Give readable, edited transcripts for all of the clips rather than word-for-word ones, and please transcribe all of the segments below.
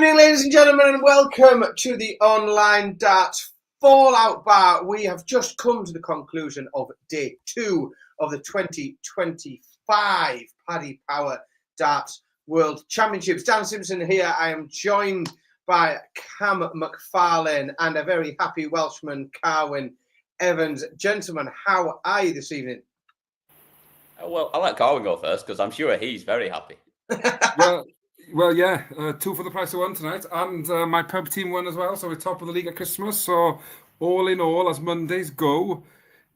evening, ladies and gentlemen, and welcome to the Online Darts Fallout Bar. We have just come to the conclusion of day 2 of the 2025 Paddy Power Darts World Championships. Dan Simpson here. I am joined by Cam McFarlane and a very happy Welshman, Carwyn Evans. Gentlemen, how are you this evening? Well, I'll let Carwyn go first because I'm sure he's very happy. Well, yeah, 2 for the price of 1 tonight, and my pub team won as well, so we're top of the league at Christmas. So, all in all, as Mondays go,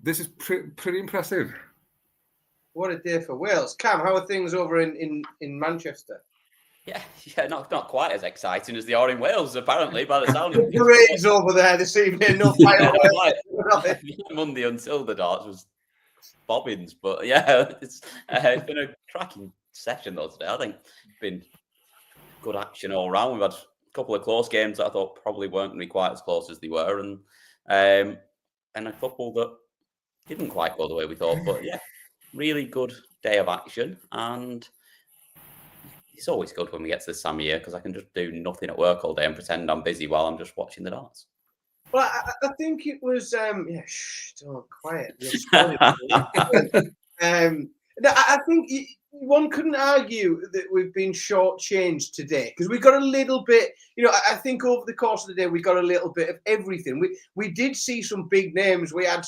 this is pretty impressive. What a day for Wales. Cam, how are things over in Manchester? Yeah, not quite as exciting as they are in Wales, apparently, by the sound of it. The parade's over there this evening, no fireworks. Monday until the darts was bobbins, but yeah, it's been a cracking session though today. I think it's been good action all round. We've had a couple of close games that I thought probably weren't going to be quite as close as they were, and a couple that didn't quite go the way we thought. But yeah, really good day of action, and it's always good when we get to this time of year because I can just do nothing at work all day and pretend I'm busy while I'm just watching the darts. Well, I think it was don't quiet. I think one couldn't argue that we've been shortchanged today because we got a little bit. I think over the course of the day we got a little bit of everything. We did see some big names. We had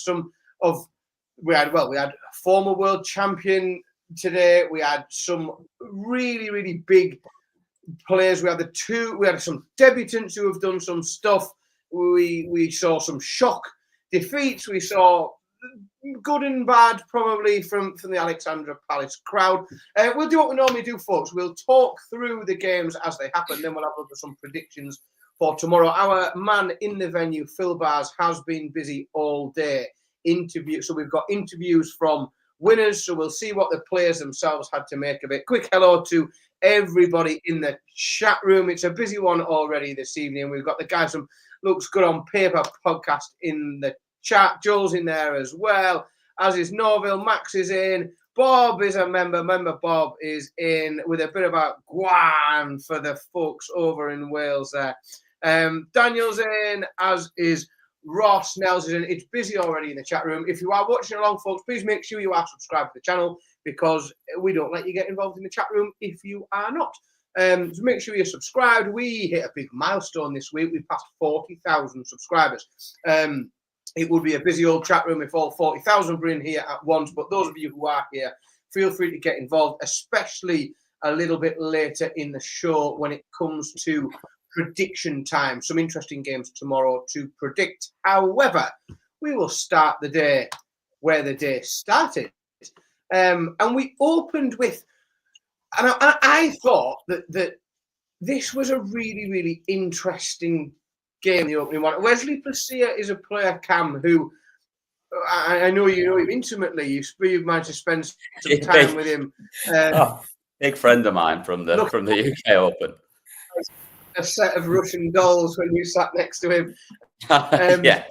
former world champion today. We had some really, really big players. We had some debutants who have done some stuff. We saw some shock defeats. We saw good and bad, probably from the Alexandra Palace crowd. We'll do what we normally do, folks. We'll talk through the games as they happen. Then we'll have some predictions for tomorrow. Our man in the venue, Phil Bars, has been busy all day. So we've got interviews from winners. So we'll see what the players themselves had to make of it. Quick hello to everybody in the chat room. It's a busy one already this evening. We've got the guys from Looks Good on Paper podcast in the chat. Joel's in there as well, as is Norville. Max is in. Bob is a member. Bob is in with a bit of a guan for the folks over in Wales there. Daniel's in, as is Ross. Nels is in. It's busy already in the chat room. If you are watching along, folks, please make sure you are subscribed to the channel because we don't let you get involved in the chat room if you are not. So make sure you're subscribed. We hit a big milestone this week. We passed 40,000 subscribers. It would be a busy old chat room if all 40,000 were in here at once. But those of you who are here, feel free to get involved, especially a little bit later in the show when it comes to prediction time. Some interesting games tomorrow to predict. However, we will start the day where the day started. And we opened with, and I thought that this was a really, really interesting game, the opening one. Wesley Pecia is a player, Cam, who I know you know him intimately. You've managed to spend some time with him. Big friend of mine from the UK Open. A set of Russian dolls when you sat next to him. Yeah,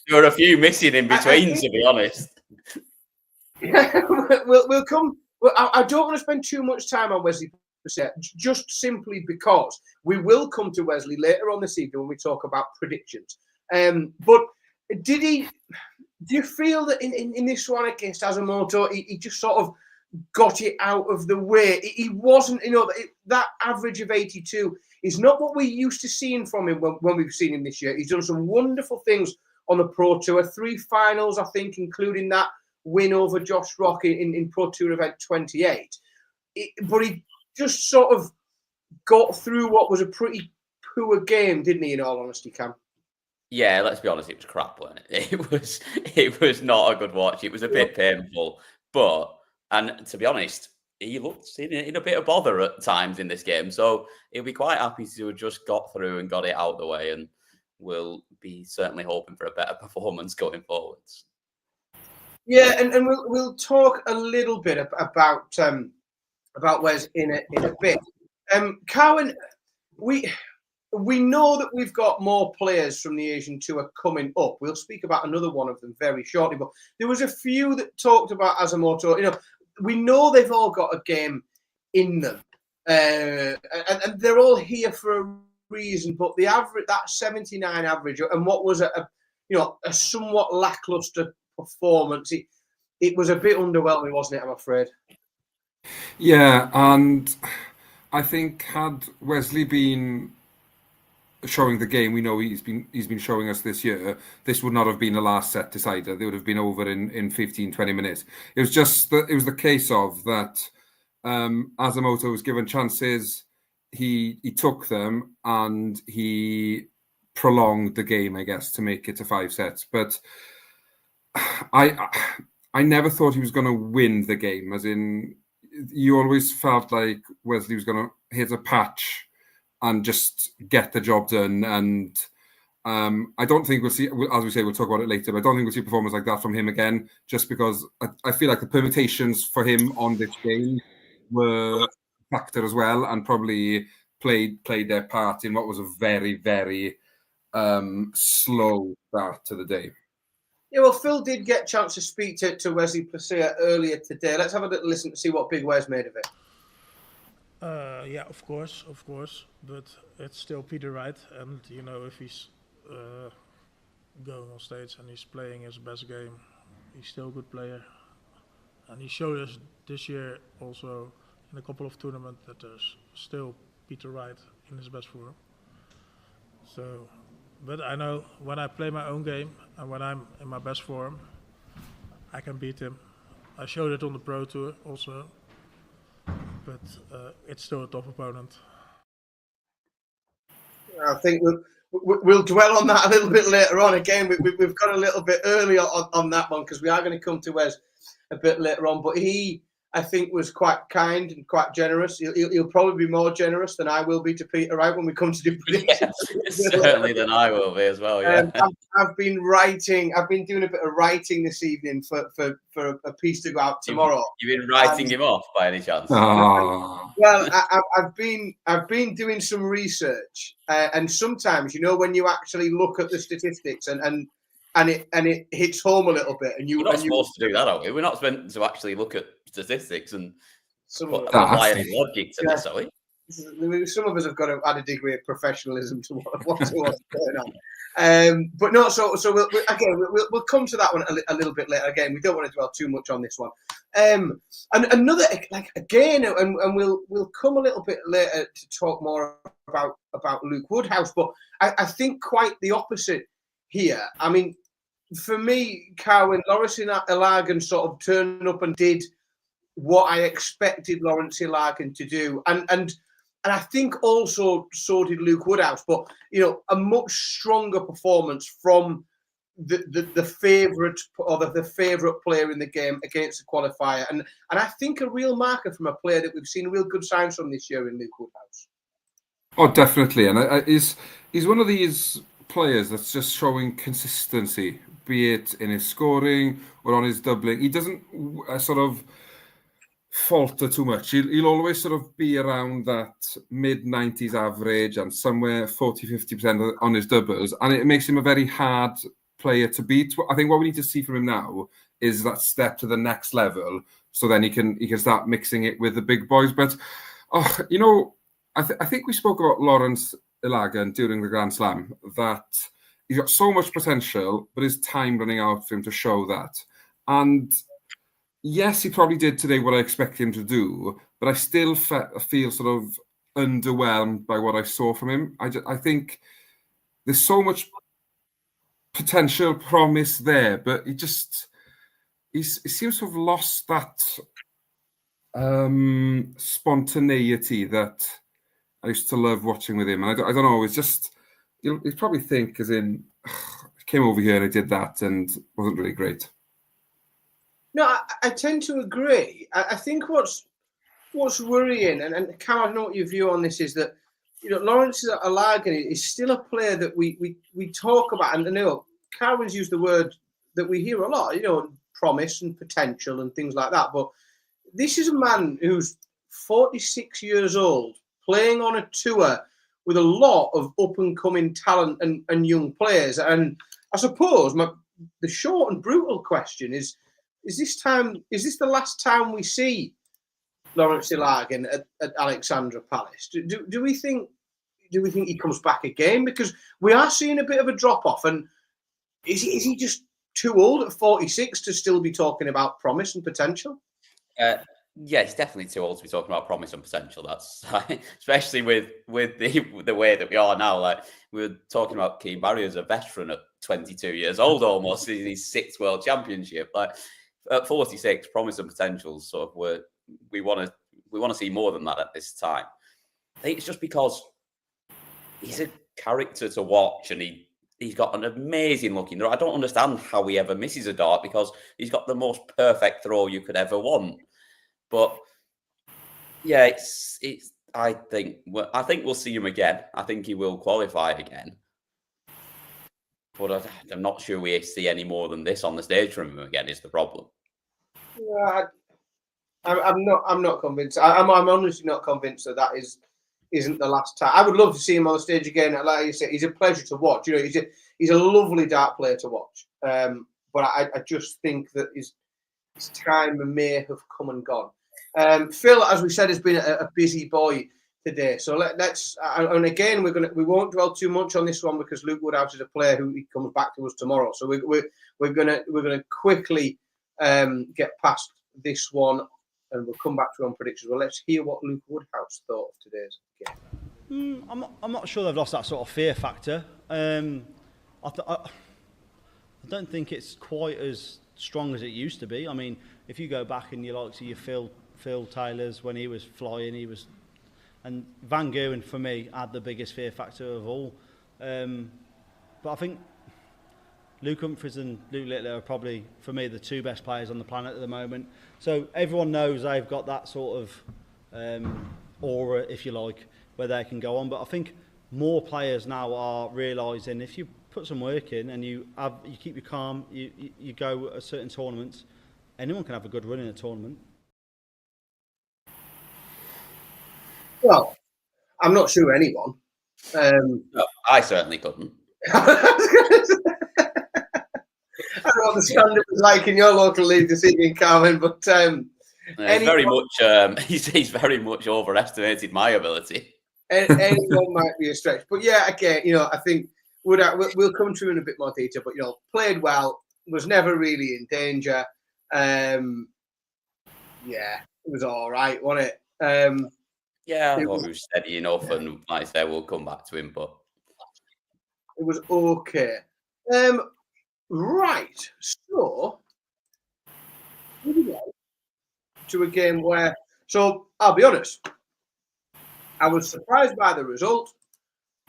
there were a few missing in between, to be honest. Yeah, we'll come. Well, I don't want to spend too much time on Wesley Pecia, just simply because we will come to Wesley later on this evening when we talk about predictions. But do you feel that in this one against Asamoto, he just sort of got it out of the way? He wasn't, that average of 82 is not what we're used to seeing from him when we've seen him this year. He's done some wonderful things on the Pro Tour, 3 finals, I think, including that win over Josh Rock in Pro Tour event 28. But he just sort of got through what was a pretty poor game, didn't he, in all honesty, Cam? Yeah, let's be honest, it was crap, wasn't it? It was not a good watch. It was a bit painful. And to be honest, he looked in a bit of bother at times in this game. So he'll be quite happy to have just got through and got it out of the way, and we'll be certainly hoping for a better performance going forwards. Yeah, and we'll talk a little bit about Wes in a bit. Carwyn, we know that we've got more players from the Asian Tour coming up. We'll speak about another one of them very shortly. But there was a few that talked about Asamoto. We know they've all got a game in them. and they're all here for a reason. But the average, that 79 average, and what was a somewhat lackluster performance, it was a bit underwhelming, wasn't it? I'm afraid. Yeah, and I think had Wesley been showing the game we know he's been showing us this year, this would not have been a last set decider. They would have been over in 15, 20 minutes. It was just it was the case of that Asamoto was given chances, he took them, and he prolonged the game, I guess, to make it to 5 sets. But I never thought he was going to win the game, as in you always felt like Wesley was going to hit a patch and just get the job done. And I don't think we'll see, as we say, we'll talk about it later, but I don't think we'll see a performance like that from him again, just because I feel like the permutations for him on this game were a factor as well, and probably played their part in what was a very, very slow start to the day. Yeah, well, Phil did get a chance to speak to Wesley Pecia earlier today. Let's have a little listen to see what Big Wes made of it. Yeah, of course, but it's still Pietre Wright, and if he's going on stage and he's playing his best game, he's still a good player, and he showed us this year also in a couple of tournaments that there's still Pietre Wright in his best form. So, but I know when I play my own game and when I'm in my best form, I can beat him. I showed it on the Pro Tour also. But it's still a tough opponent. I think we'll dwell on that a little bit later on. Again, we've got a little bit early on that one, because we are going to come to Wes a bit later on. But he, I think, was quite kind and quite generous. He'll probably be more generous than I will be to Pietre Wright when we come to do predictions. Yeah, certainly than I will be as well. Yeah, I've been doing a bit of writing this evening for a piece to go out tomorrow. You've been writing him off by any chance? Oh. Well, I've been doing some research, and sometimes when you actually look at the statistics and it hits home a little bit, and we're not supposed to do that, are we? We're not meant to actually look at statistics and apply any logic to this, are we? Some of us have got to add a degree of professionalism to what's going on. But no, so we'll come to that one a little bit later. Again, we don't want to dwell too much on this one. And another, and we'll come a little bit later to talk more about Luke Woodhouse. But I think quite the opposite here. I mean, for me, Carwyn, Lawrence Ilagan sort of turned up and did what I expected Lawrence Ilagan to do, and I think also so did Luke Woodhouse. But a much stronger performance from the favourite or the favourite player in the game against the qualifier, and I think a real marker from a player that we've seen real good signs from this year in Luke Woodhouse. Oh, definitely, and he's one of these players that's just showing consistency, be it in his scoring or on his doubling. He doesn't sort of falter too much. He'll always sort of be around that mid-90s average and somewhere 40-50% on his doubles, and it makes him a very hard player to beat. I think what we need to see from him now is that step to the next level, so then he can start mixing it with the big boys. But I think we spoke about Lawrence Ilagan during the Grand Slam, that he's got so much potential, but his time running out for him to show that. And yes, he probably did today what I expect him to do, but I still feel sort of underwhelmed by what I saw from him. I think there's so much potential promise there, but he seems to have lost that spontaneity that I used to love watching with him. And I don't know, it's just, you probably think as in, I came over here and I did that and wasn't really great. No, I tend to agree. I think what's worrying, and Cam, I don't know what your view on this is, that Lawrence Ilagan is still a player that we talk about, and I know Carwyn's used the word that we hear a lot, promise and potential and things like that. But this is a man who's 46 years old, playing on a tour with a lot of up-and-coming talent and young players. And I suppose the short and brutal question is this the last time we see Lawrence Ilagan at Alexandra Palace. Do we think he comes back again? Because we are seeing a bit of a drop off, and is he just too old at 46 to still be talking about promise and potential? Yeah, he's definitely too old to be talking about promise and potential. That's especially with the way that we are now. Like we were talking about Keane Barry as a veteran at 22 years old, almost in his 6th World Championship. Like at 46, promise and potential sort of we want to see more than that at this time. I think it's just because he's a character to watch, and he's got an amazing looking throw. I don't understand how he ever misses a dart because he's got the most perfect throw you could ever want. But yeah, it's. I think we'll see him again. I think he will qualify again. But I'm not sure we see any more than this on the stage from him again. Is the problem? Yeah, I'm not convinced. I'm honestly not convinced that isn't the last time. I would love to see him on the stage again. Like you said, he's a pleasure to watch. You know, he's a lovely dart player to watch. But I just think that his time may have come and gone. Phil, as we said, has been a busy boy today. So let's and again we won't dwell too much on this one because Luke Woodhouse is a player who comes back to us tomorrow. So we're gonna quickly get past this one and we'll come back to on predictions. Well, let's hear what Luke Woodhouse thought of today's game. I'm not sure they've lost that sort of fear factor. I don't think it's quite as strong as it used to be. I mean, if you go back and you like see your Phil Taylor's when he was flying, and Van Gerwen for me had the biggest fear factor of all. But I think Luke Humphries and Luke Littler are probably, for me, the 2 best players on the planet at the moment. So everyone knows they've got that sort of aura, if you like, where they can go on. But I think more players now are realising if you put some work in and you keep you calm, you go at certain tournaments, anyone can have a good run in a tournament. Well, I'm not sure anyone. No, I certainly couldn't. I don't know what the standard was like in your local league this evening, Carmen, but he's very much overestimated my ability. Anyone might be a stretch, but yeah, again, I think we'll come to in a bit more detail. But played well, was never really in danger. Yeah, it was all right, wasn't it? Yeah, I thought he was steady enough, and like I said, we'll come back to him, but it was okay. Right, so to a game where, so I'll be honest, I was surprised by the result.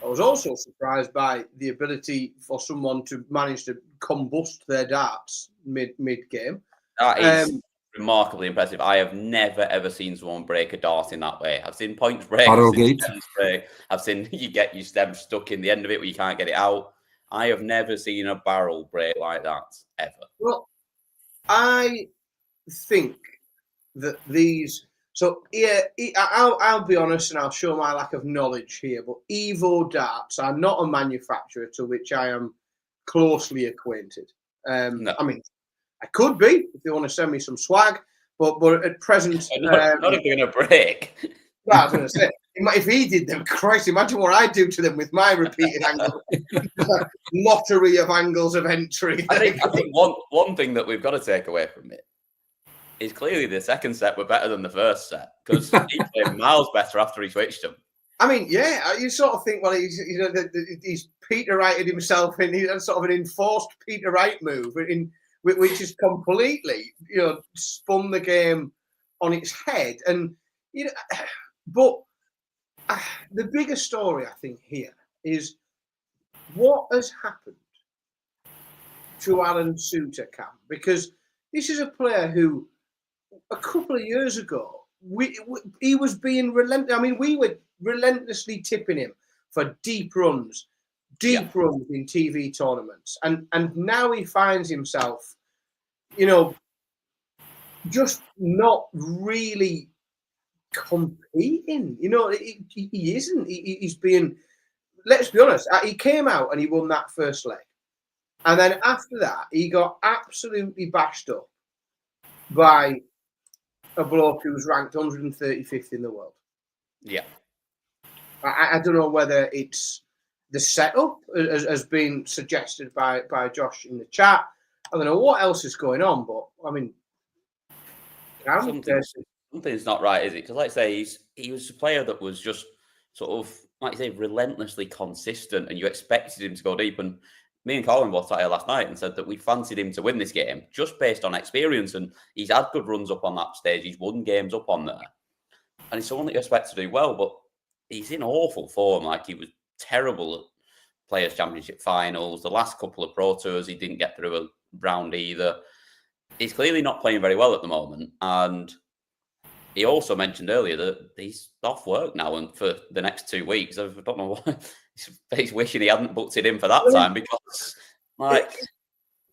I was also surprised by the ability for someone to manage to combust their darts mid game. That is remarkably impressive. I have never ever seen someone break a dart in that way. I've seen points break, I've seen you get your stem stuck in the end of it where you can't get it out. I have never seen a barrel break like that ever. Well, I think that these. So yeah, I'll be honest and I'll show my lack of knowledge here. But Evo darts are not a manufacturer to which I am closely acquainted. No. I mean, I could be if they want to send me some swag, but at present, not if they're going to break. Well, I was going to say, if he did them, Christ, imagine what I do to them with my repeated angle. Lottery of angles of entry. I think one thing that we've got to take away from it is clearly the second set were better than the first set because he played miles better after he switched them. I mean, yeah, you sort of think, well, he's Peter Wrighted himself in sort of an enforced Peter Wright move, which is completely, spun the game on its head. And, but the bigger story, I think, here is what has happened to Alan Sutter, Cam, because this is a player who, a couple of years ago, he was being relentless. I mean, we were relentlessly tipping him for deep runs in TV tournaments, and now he finds himself, just not really competing. He isn't. He's being. Let's be honest. He came out and he won that first leg, and then after that, he got absolutely bashed up by a bloke who's ranked 135th in the world. Yeah. I don't know whether it's the setup, as been suggested by Josh in the chat. I don't know what else is going on, but I mean, something's not right, is it? Because, like I say, he was a player that was just sort of, like you say, relentlessly consistent, and you expected him to go deep. And me and Colin both sat here last night and said that we fancied him to win this game just based on experience, and he's had good runs up on that stage. He's won games up on there, and he's someone that you expect to do well, but he's in awful form. Like, he was terrible at Players' Championship finals. The last couple of Pro Tours, he didn't get through a round either. He's clearly not playing very well at the moment, and he also mentioned earlier that he's off work now and for the next 2 weeks. I don't know why. He's wishing he hadn't booked it in for that time, because, like,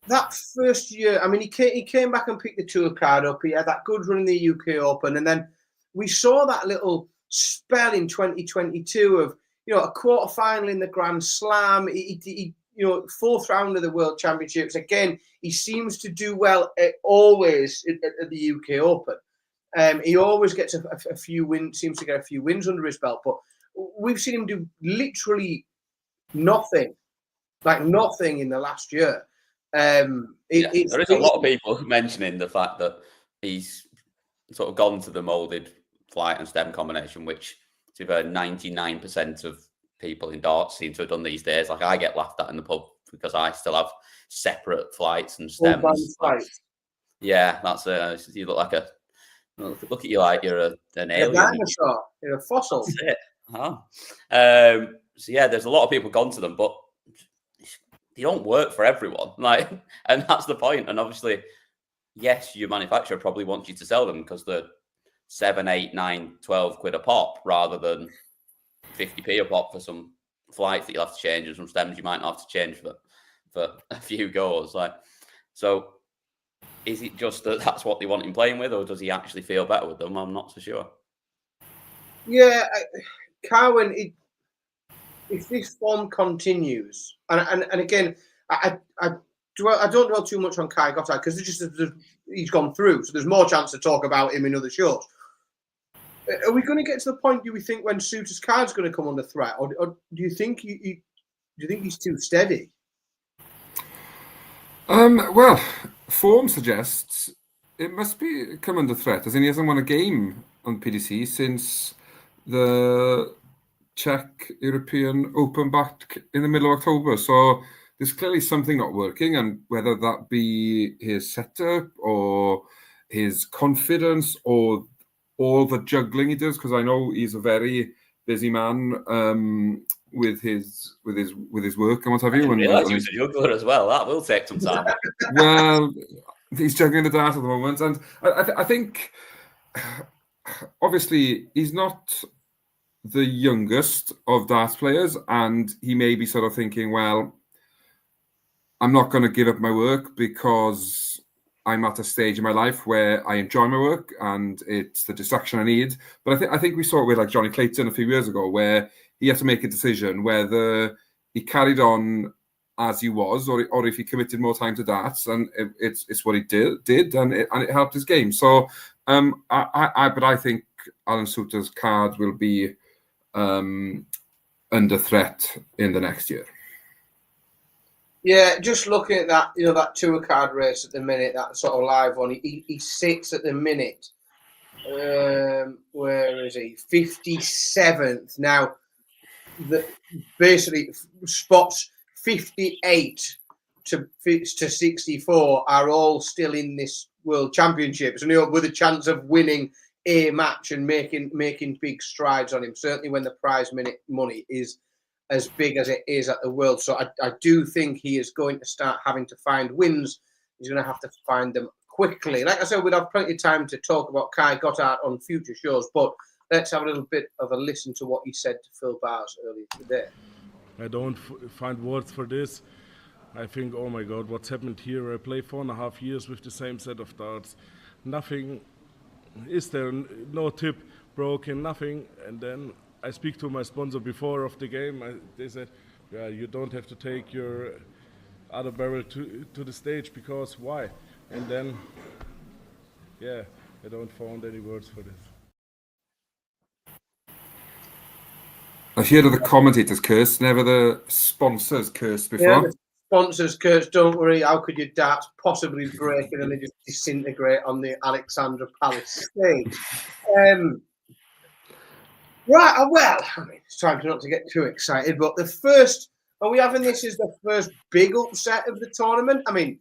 that first year, I mean, he came back and picked the tour card up. He had that good run in the UK Open, and then we saw that little spell in 2022 of, a quarter final in the Grand Slam. He fourth round of the World Championships. Again, he seems to do well always at the UK Open. He always gets a few wins, seems to get a few wins under his belt, but we've seen him do literally nothing in the last year. There is a lot of people mentioning the fact that he's sort of gone to the moulded flight and stem combination, which to be fair, 99% of people in darts seem to have done these days. Like, I get laughed at in the pub because I still have separate flights and stems. Yeah, that's you look like look at you like you're an alien. A dinosaur. You're a fossil. That's it. So yeah, there's a lot of people gone to them, but they don't work for everyone. Like, and that's the point. And obviously, yes, your manufacturer probably wants you to sell them because they're 7, 8, 9, 12 quid a pop rather than 50p a pop for some flights that you'll have to change and some stems you might not have to change for a few goes. Like, so is it just that that's what they want him playing with, or does he actually feel better with them? I'm not so sure. Yeah, Carwin, if this form continues, and again, I don't dwell too much on Kai Gottard because he's gone through, so there's more chance to talk about him in other shows. Are we going to get to the point, do we think, when Souttar's card's going to come under threat, or do you think he's too steady? Well, form suggests it must be come under threat, as in he hasn't won a game on PDC since the Czech European Open back in the middle of October. So there's clearly something not working, and whether that be his setup or his confidence or all the juggling he does, because I know he's a very busy man with his work and what have you. I didn't realise he was a juggler as well. That will take some time. Well, he's juggling the dart at the moment, and I think obviously he's not the youngest of darts players, and he may be sort of thinking, well, I'm not going to give up my work because I'm at a stage in my life where I enjoy my work and it's the distraction I need. But I think we saw it with like Johnny Clayton a few years ago, where he had to make a decision whether he carried on as he was, or if he committed more time to darts, and it's what he did, and it helped his game. So, but I think Alan Souttar's card will be under threat in the next year. Yeah, just looking at that, that tour card race at the minute, that sort of live one, he sits at the minute. Where is he? 57th. Now, basically, spots 58 to 64 are all still in this World Championships, and with a chance of winning a match and making big strides on him. Certainly, when the prize money is as big as it is at the World. So I do think he is going to start having to find wins. He's going to have to find them quickly. Like I said, we'd have plenty of time to talk about Kai Gottard on future shows, but let's have a little bit of a listen to what he said to Phil Bars earlier today. I don't find words for this. I think, oh my God, what's happened here? I play 4.5 years with the same set of darts. Nothing, is there no tip broken, nothing. And then I speak to my sponsor before of the game. They said, yeah, you don't have to take your other barrel to the stage, because why? And then, yeah, I don't found any words for this. I hear the commentators curse, never the sponsors curse before. Yeah, the sponsors curse, don't worry, how could your darts possibly break and then they just disintegrate on the Alexandra Palace stage? Right, well, I mean, it's time not to get too excited, but the first, are we having this as the first big upset of the tournament? I mean,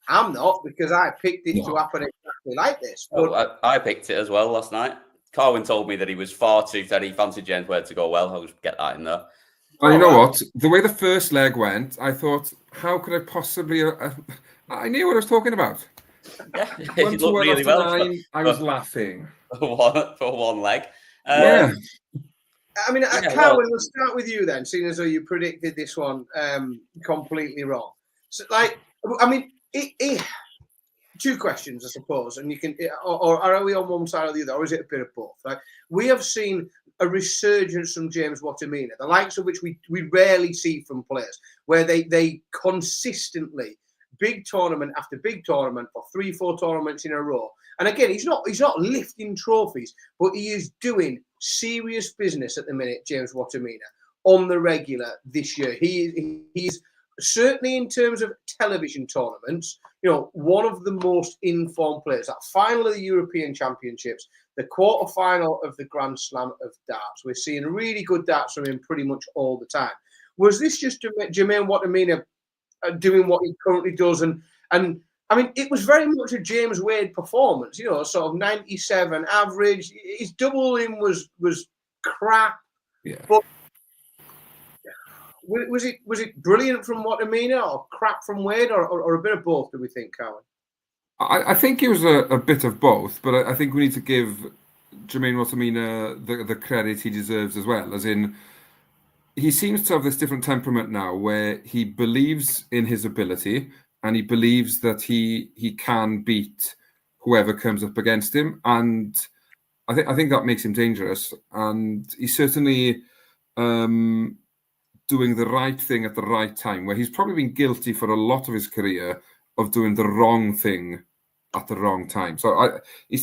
I'm not, because I picked it to happen exactly like this. But I picked it as well last night. Carwin told me that he was far too that he fancied James Wade to go well. I'll just get that in there. Oh, you know what? The way the first leg went, I thought, how could I possibly... I knew what I was talking about. Yeah, Once looked really well. I was laughing. For one leg. Yeah. I mean, Carwin, we'll start with you then, seeing as though you predicted this one completely wrong. So, like, I mean, two questions, I suppose, and you can, or are we on one side or the other, or is it a bit of both? Like, we have seen a resurgence from James Wattimena, the likes of which we rarely see from players, where they consistently, big tournament after big tournament for 3-4 tournaments in a row. And again, he's not lifting trophies, but he is doing serious business at the minute, James Wattimena, on the regular this year. He's certainly in terms of television tournaments, you know, one of the most informed players. That final of the European Championships, the quarter-final of the Grand Slam of darts. We're seeing really good darts from him pretty much all the time. Was this just Jermaine Wattimena doing what he currently does? And I mean, it was very much a James Wade performance, you know, sort of 97 average. His doubling was crap. Yeah. But was it brilliant from Wattimena or crap from Wade or a bit of both, do we think, Cowan? I think it was a bit of both, but I think we need to give Jermaine Wattimena the credit he deserves as well, as in he seems to have this different temperament now where he believes in his ability and he believes that he can beat whoever comes up against him, and I think that makes him dangerous. And he's certainly doing the right thing at the right time, where he's probably been guilty for a lot of his career of doing the wrong thing at the wrong time. So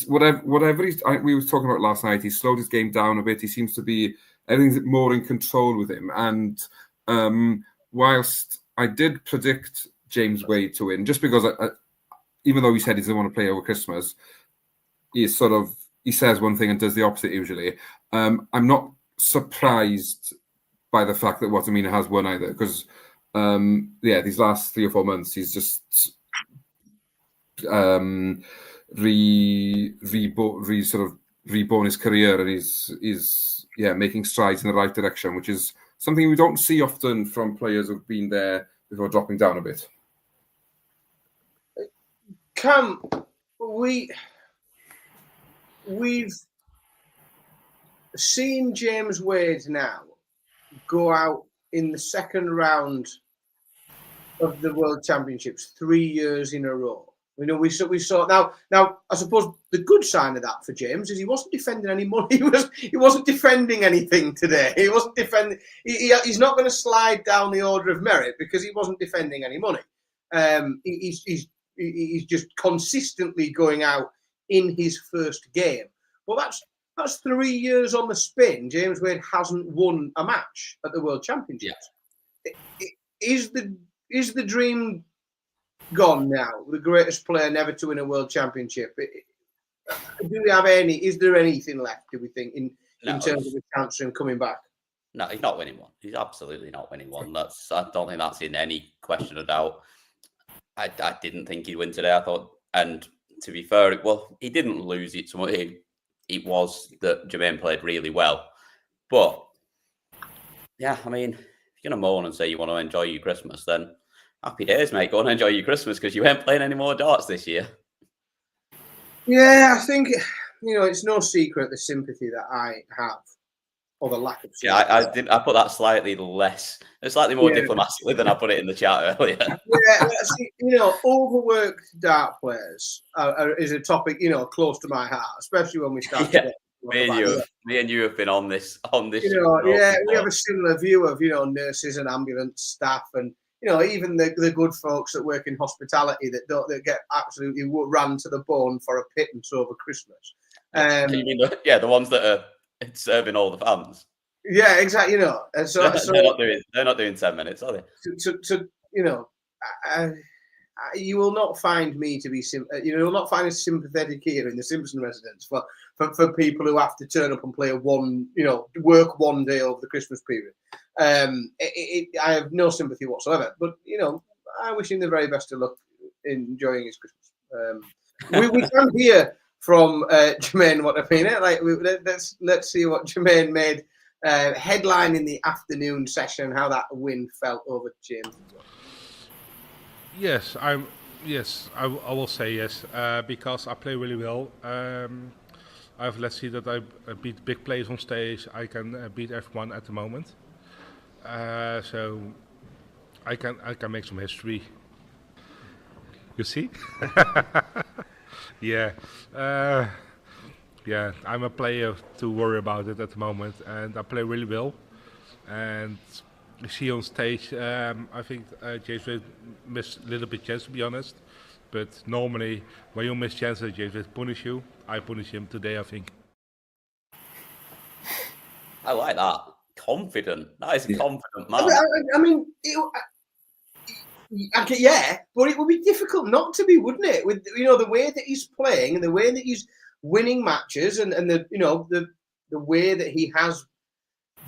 whatever we were talking about last night, he slowed his game down a bit. He seems to be, everything's more in control with him. And whilst I did predict James Wade to win, just because even though he said he doesn't want to play over Christmas, he says one thing and does the opposite usually. I'm not surprised by the fact that Wattimena has won either, because these last 3 or 4 months he's just reborn his career, and he's making strides in the right direction, which is something we don't see often from players who've been there before dropping down a bit. Cam, we've seen James Wade now go out in the second round of the World Championships 3 years in a row. You know, we saw now. I suppose the good sign of that for James is he wasn't defending any money. He wasn't defending anything today. He wasn't defending. He's not going to slide down the order of merit because he wasn't defending any money. He's just consistently going out in his first game. Well, that's 3 years on the spin. James Wade hasn't won a match at the World Championships. Yeah. Is the dream gone now? The greatest player never to win a World Championship. Do we have any? Is there anything left? Do we think in terms of the chance of him coming back? No, he's not winning one. He's absolutely not winning one. I don't think that's in any question of doubt. I didn't think he'd win today. I thought, and to be fair, well, he didn't lose it so much. It was that Jermaine played really well. But, yeah, I mean, if you're going to moan and say you want to enjoy your Christmas, then happy days, mate. Go and enjoy your Christmas because you ain't playing any more darts this year. Yeah, I think, it's no secret the sympathy that I have, or the lack of sympathy. Yeah, I put that slightly more diplomatically than I put it in the chat earlier. Yeah, overworked dart players is a topic, close to my heart, especially when we start. Yeah. Me and you have been on this. We have a similar view of nurses and ambulance staff, and even the good folks that work in hospitality that get absolutely ran to the bone for a pittance over Christmas. You mean the ones that are serving all the fans? Yeah, exactly. And so they're not doing 10 minutes, are they? You will not find me to be you will not find a sympathetic here in the Simpson residence for people who have to turn up and play work one day over the Christmas period. I have no sympathy whatsoever. But I wish him the very best of luck in enjoying his Christmas. We can hear from Jermaine what I mean. Let's see what Jermaine made headline in the afternoon session. How that win felt over James. Yes, I will say yes, because I play really well. Let's see that I beat big players on stage. I can beat everyone at the moment, so I can make some history. You see? Yeah, I'm a player to worry about it at the moment, and I play really well. And you see on stage, I think James will miss a little bit chance, to be honest. But normally, when you miss chances, James will punish you. I punish him today, I think. I like that. Confident. That is a confident man. I mean, but it would be difficult not to be, wouldn't it? With the way that he's playing and the way that he's winning matches, and the way that he has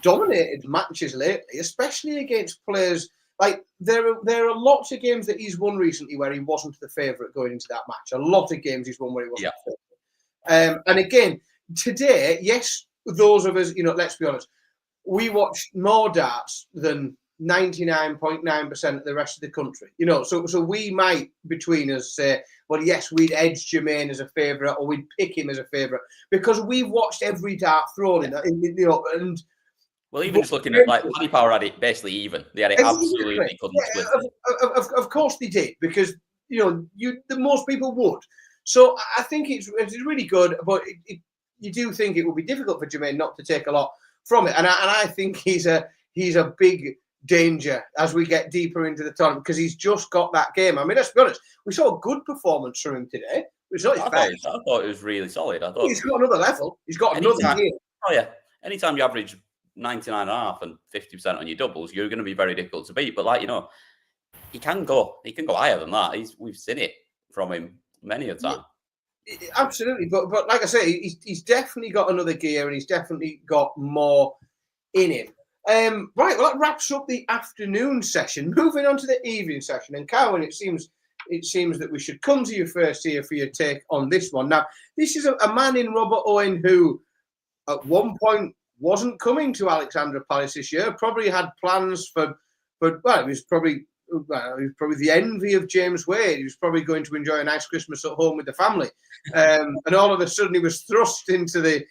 dominated matches lately, especially against players like there are lots of games that he's won recently where he wasn't the favourite going into that match. A lot of games he's won where he wasn't the favourite. And again, today, yes, those of us, let's be honest, we watched more darts than 99.9% of the rest of the country. So we might between us say, well, yes, we'd edge Jermaine as a favourite or we'd pick him as a favourite because we've watched every dart thrown in, and. Well, even just looking at Paddy Power had it basically even. They had it absolutely couldn't split. Of course they did, because the most people would. So I think it's really good, but you do think it would be difficult for Jermaine not to take a lot from it, and I think he's a big danger as we get deeper into the tournament because he's just got that game. I mean, let's be honest, we saw a good performance from him today. I thought it was really solid. I thought he's got another level. He's got another game. Oh yeah, anytime you average 99.5 and 50% on your doubles, you're going to be very difficult to beat. But he can go higher than that. We've seen it from him many a time. Absolutely, but like I say, he's definitely got another gear and he's definitely got more in him. Right, well, that wraps up the afternoon session. Moving on to the evening session, and Cowan, it seems that we should come to you first here for your take on this one. Now, this is a man in Robert Owen who, at one point, wasn't coming to Alexandra Palace this year. Probably had plans for it was probably the envy of James Wade. He was probably going to enjoy a nice Christmas at home with the family, and all of a sudden he was thrust into the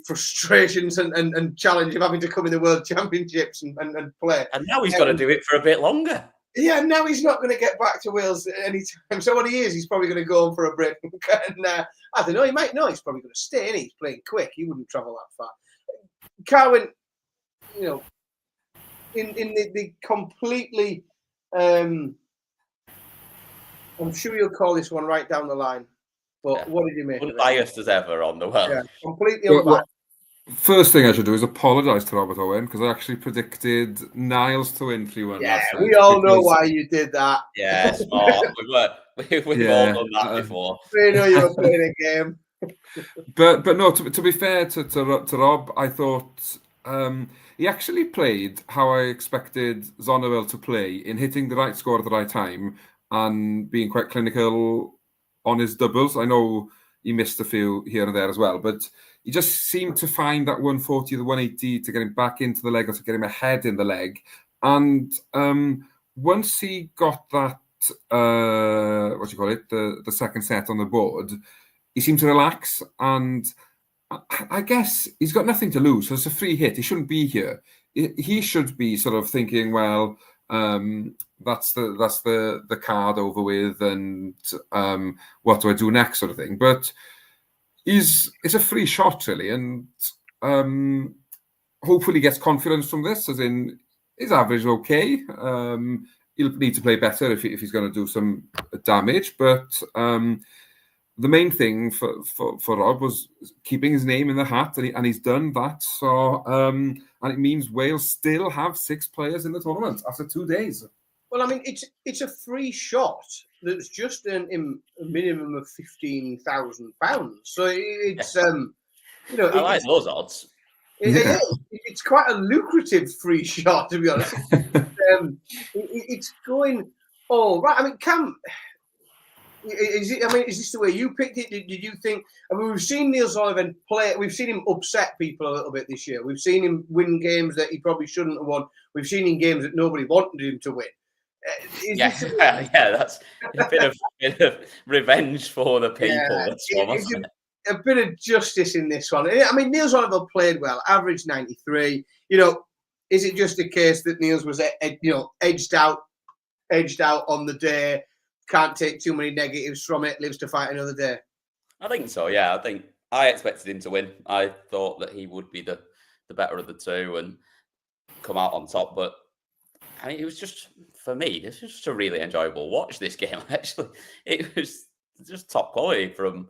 frustrations and challenge of having to come in the World Championships and play. And now he's got to do it for a bit longer. Yeah, now he's not going to get back to Wales anytime. So when he is, he's probably going to go home for a break. And I don't know. He might know he's probably going to stay. He's playing quick. He wouldn't travel that far. Cowan, in the completely, I'm sure you'll call this one right down the line. But what did you make? Unbiased as ever on the world. Yeah, completely unbiased. First thing I should do is apologise to Robert Owen because I actually predicted Niles to win 3-1. Yeah, we all know why you did that. Yeah, smart. We've all done that before. We know you were playing a game. But no, to be fair to Rob, I thought he actually played how I expected Zonnewell to play, in hitting the right score at the right time and being quite clinical on his doubles. I know he missed a few here and there as well, but he just seemed to find that 140, the 180 to get him back into the leg or to get him ahead in the leg. And once he got that, the second set on the board, he seemed to relax, and I guess he's got nothing to lose. So it's a free hit. He shouldn't be here. He should be sort of thinking, well, that's the card over with, and what do I do next, sort of thing. But it's a free shot, really, and hopefully he gets confidence from this, as in his average is okay. he'll need to play better if he's going to do some damage. But the main thing for Rob was keeping his name in the hat, and he's done that. So, and it means Wales still have 6 players in the tournament after 2 days. Well, I mean, it's a free shot that's just earned him a minimum of £15,000. So it's you know, I like those odds. It's quite a lucrative free shot, to be honest. It's going all right. I mean, is this the way you picked it? Did you think? I mean, we've seen Neil Sullivan play. We've seen him upset people a little bit this year. We've seen him win games that he probably shouldn't have won. We've seen him games that nobody wanted him to win. That's a bit of revenge for the people. A bit of justice in this one. I mean, Neil Sullivan played well, averaged 93. You know, is it just a case that Neil's was edged out on the day? Can't take too many negatives from it. Lives to fight another day. I think so. Yeah, I think I expected him to win. I thought that he would be the better of the two and come out on top. But I mean, it was just, for me, this was just a really enjoyable watch. This game, actually, it was just top quality from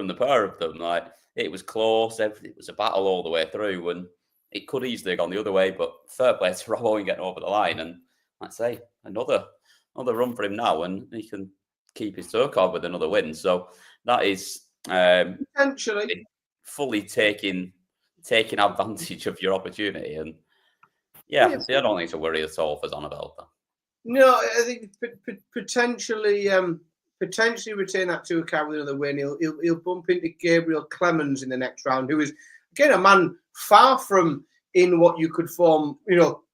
the pair of them. Like, it was close. It was a battle all the way through, and it could easily have gone the other way. But fair play to Rob Owen getting over the line, and I'd say another run for him now, and he can keep his toe card with another win. So that is potentially fully taking advantage of your opportunity. And I don't need to worry at all for Zonabelta. No, I think potentially retain that 2 card with another win. He'll bump into Gabriel Clemens in the next round, who is again a man far from in what you could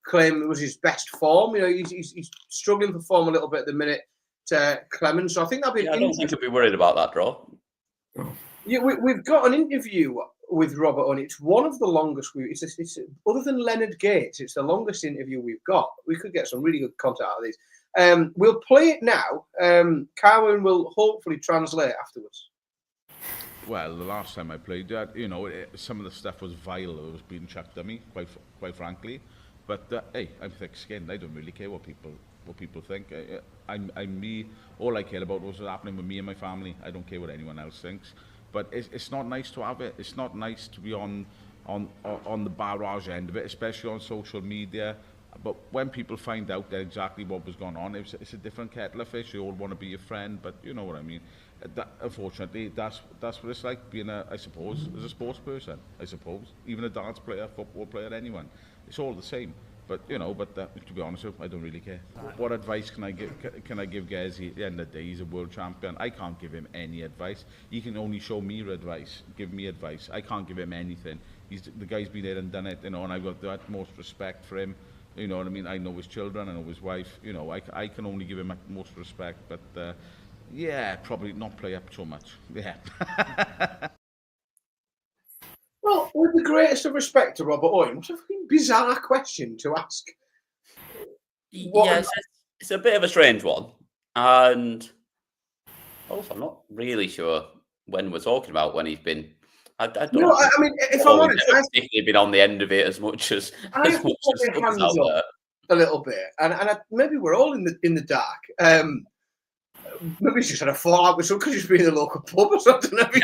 claim it was his best form. You know, he's struggling for form a little bit at the minute to Clemens. So I think that'll be. I don't think he'll be worried about that draw. Yeah, we've got an interview with Robert on. It's one of the longest. It's other than Leonard Gates, it's the longest interview we've got. We could get some really good content out of these. We'll play it now. Carwin will hopefully translate afterwards. Well, the last time I played that, some of the stuff was vile that was being chucked at me, quite frankly. But hey, I'm thick-skinned. I don't really care what people think. I'm me. All I care about was what's happening with me and my family. I don't care what anyone else thinks. But it's not nice to have it. It's not nice to be on the barrage end of it, especially on social media. But when people find out that exactly what was going on, it's a different kettle of fish. They all want to be your friend, but you know what I mean. Unfortunately, that's what it's like being I suppose, as a sports person. I suppose even a dance player, football player, anyone. It's all the same. But to be honest with you, I don't really care. What advice can I give? Can I give Gezi? At the end of the day, he's a world champion. I can't give him any advice. He can only show me advice, give me advice. I can't give him anything. The guy's been there and done it, and I've got the utmost respect for him. You know what I mean? I know his children, I know his wife. I can only give him utmost respect. But probably not play up so much. Yeah. Well, with the greatest of respect to Robert Owen, what a fucking bizarre question to ask. Yes, it's a bit of a strange one. And also, I'm not really sure when we're talking about when he's been. I don't know. I mean, if I'm honest, I've been on the end of it as much as hands up a little bit, and maybe we're all in the dark. Maybe he's just had a fallout with someone because he's been in the local pub or something. Maybe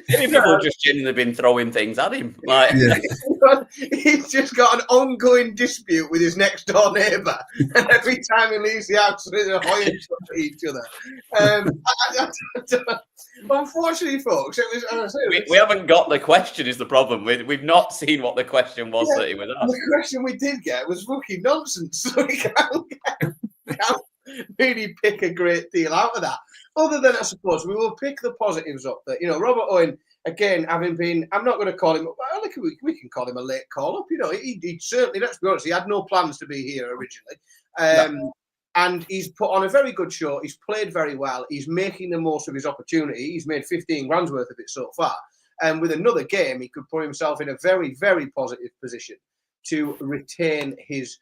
people have just genuinely been throwing things at him. He's just got an ongoing dispute with his next door neighbour, and every time he leaves the house, they're hoying at each other. Unfortunately, folks, we haven't got the question. Is the problem? We've not seen what the question was that he was asked. The question we did get was fucking nonsense. So we can't really pick a great deal out of that. Other than, I suppose, we will pick the positives up. That Robert Owen, again, having been, I'm not going to call him. We can call him a late call up. He certainly. Let's be honest, he had no plans to be here originally. And he's put on a very good show. He's played very well. He's making the most of his opportunity. He's made 15 grand's worth of it so far. And with another game, he could put himself in a very, very positive position to retain his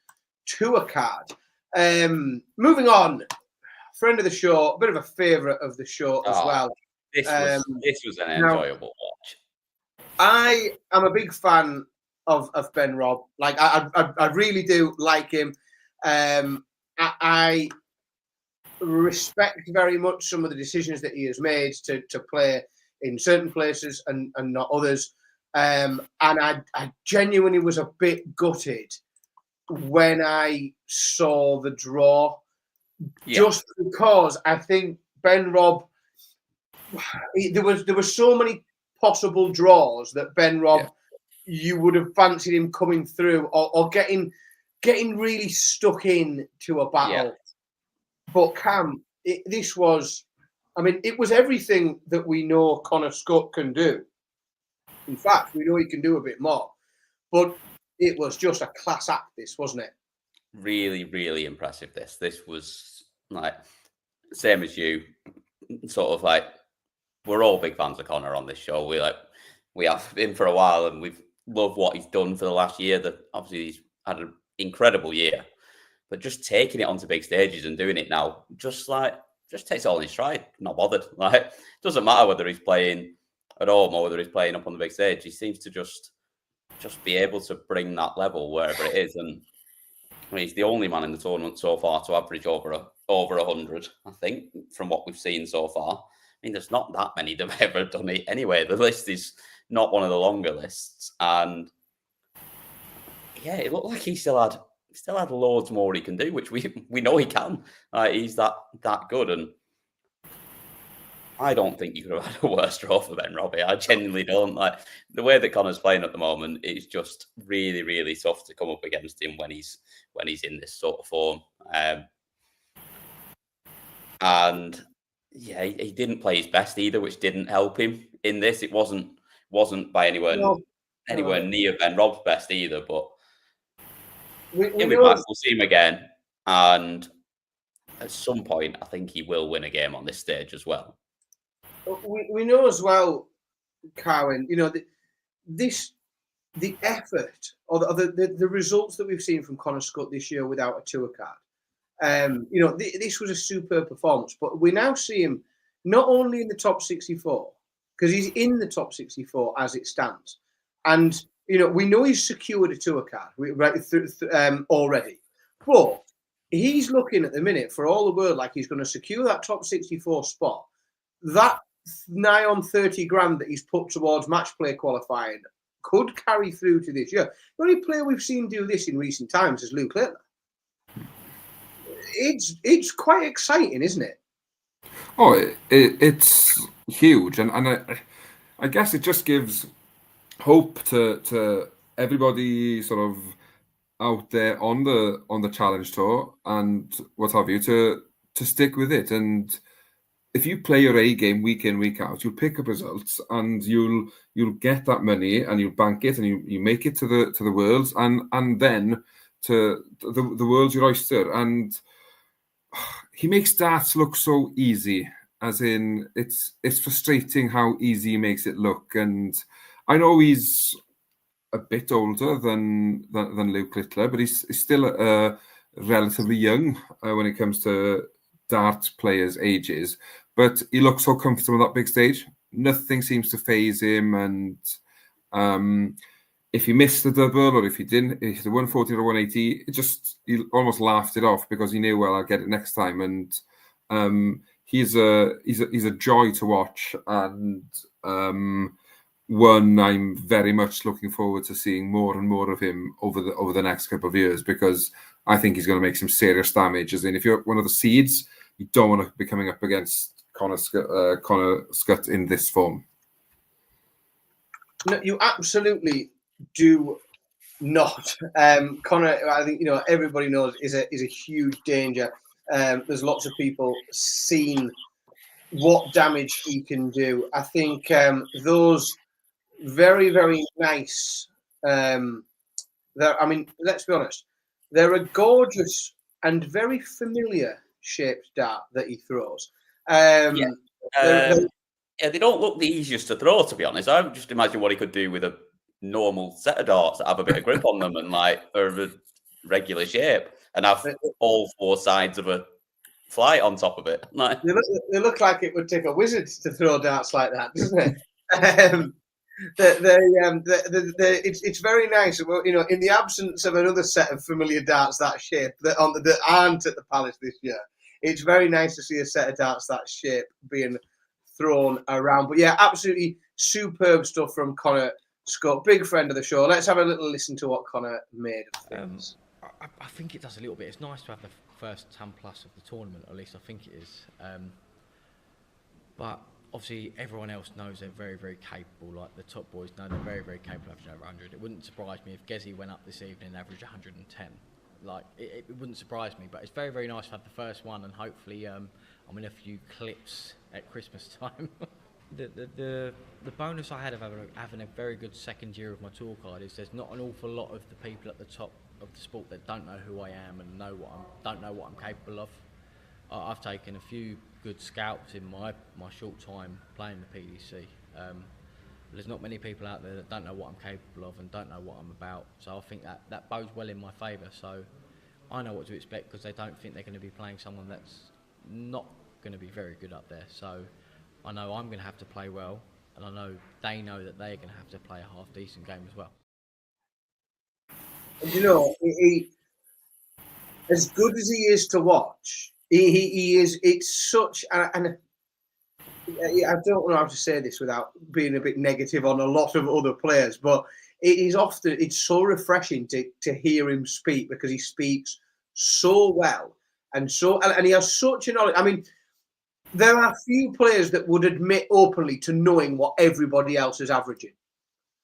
tour card. Moving on, friend of the show, a bit of a favourite of the show as well. This was an enjoyable watch. I am a big fan of Ben Robb. Like I really do like him. I respect very much some of the decisions that he has made to play in certain places and not others. And I genuinely was a bit gutted when I saw the draw, just because I think Ben Robb, there were so many possible draws that Ben Robb, you would have fancied him coming through or getting really stuck in to a battle. Yeah. But Cam, this was, I mean, it was everything that we know Connor Sutt can do. In fact, we know he can do a bit more. But it was just a class act, this, wasn't it? Really, really impressive. This was like, same as you, sort of like, we're all big fans of Connor on this show. We have been for a while, and we've loved what he's done for the last year. That obviously he's had an incredible year, but just taking it onto big stages and doing it now, just takes it all in his stride. Not bothered. Like, it doesn't matter whether he's playing at home or whether he's playing up on the big stage. He seems to just be able to bring that level wherever it is. And I mean, he's the only man in the tournament so far to average over 100, I think, from what we've seen so far. I mean, there's not that many that have ever done it anyway. The list is not one of the longer lists. And yeah, it looked like he still had loads more he can do, which we know he can. He's that good. And I don't think you could have had a worse draw for Ben Robbie. I genuinely don't. Like, the way that Connor's playing at the moment, it's just really, really tough to come up against him when he's in this sort of form. And yeah, he didn't play his best either, which didn't help him in this. It wasn't by anywhere near Ben Robb's best either. But he'll be back. We'll see him again, and at some point, I think he will win a game on this stage as well. We know as well, Cowan, you know, the effort or the results that we've seen from Connor Sutt this year without a tour card. You know, this was a superb performance, but we now see him not only in the top 64, because he's in the top 64 as it stands. And, you know, we know he's secured a tour card already, but he's looking at the minute for all the world like he's going to secure that top 64 spot. That nigh on 30 grand that he's put towards match play qualifying could carry through to this year. The only player we've seen do this in recent times is Luke Littler. It's quite exciting, isn't it? Oh, it's huge, and I guess it just gives hope to everybody sort of out there on the challenge tour and what have you to stick with it. And if you play your A game week in, week out, you'll pick up results and you'll get that money and you'll bank it and you make it to the Worlds and then to the World's your oyster. And he makes darts look so easy, as in it's frustrating how easy he makes it look. And I know he's a bit older than Luke Littler, but he's still relatively young when it comes to dart players' ages. But he looks so comfortable on that big stage. Nothing seems to faze him. And if he missed the double or if he didn't, if the 140 or 180, he almost laughed it off because he knew, well, I'll get it next time. And he's a joy to watch, and one I'm very much looking forward to seeing more and more of him over the next couple of years, because I think he's going to make some serious damage. As in, if you're one of the seeds, you don't want to be coming up against Connor Sutt in this form. No, you absolutely do not. Connor, I think, you know, everybody knows is a huge danger. There's lots of people seen what damage he can do. I think those very, very nice. I mean, let's be honest. They're a gorgeous and very familiar shaped dart that he throws. They don't look the easiest to throw, to be honest. I would just imagine what he could do with a normal set of darts that have a bit of grip on them and like are of a regular shape and have all four sides of a flight on top of it. Like, they look like it would take a wizard to throw darts like that, doesn't it? It's very nice. Well, you know, in the absence of another set of familiar darts that shape that aren't at the Palace this year, it's very nice to see a set of darts that shape being thrown around. But yeah, absolutely superb stuff from Connor Scott, big friend of the show. Let's have a little listen to what Connor made of things. I think it does a little bit. It's nice to have the first 10 plus of the tournament, at least I think it is. But obviously, everyone else knows they're very, very capable. Like the top boys know they're very, very capable of averaging over 100. It wouldn't surprise me if Gezi went up this evening and averaged 110. Like it wouldn't surprise me. But it's very, very nice to have the first one, and hopefully, I'm in a few clips at Christmas time. The bonus I had of having a very good second year of my tour card is there's not an awful lot of the people at the top of the sport that don't know who I am and don't know what I'm capable of. I've taken a few good scalps in my short time playing the PDC. There's not many people out there that don't know what I'm capable of and don't know what I'm about. So I think that bodes well in my favour. So I know what to expect because they don't think they're going to be playing someone that's not going to be very good up there. So I know I'm going to have to play well, and I know they know that they're going to have to play a half decent game as well. And you know, he as good as he is to watch, he is. It's such, and I don't know how to say this without being a bit negative on a lot of other players, but it's so refreshing to hear him speak because he speaks so well and he has such a knowledge. I mean, there are few players that would admit openly to knowing what everybody else is averaging.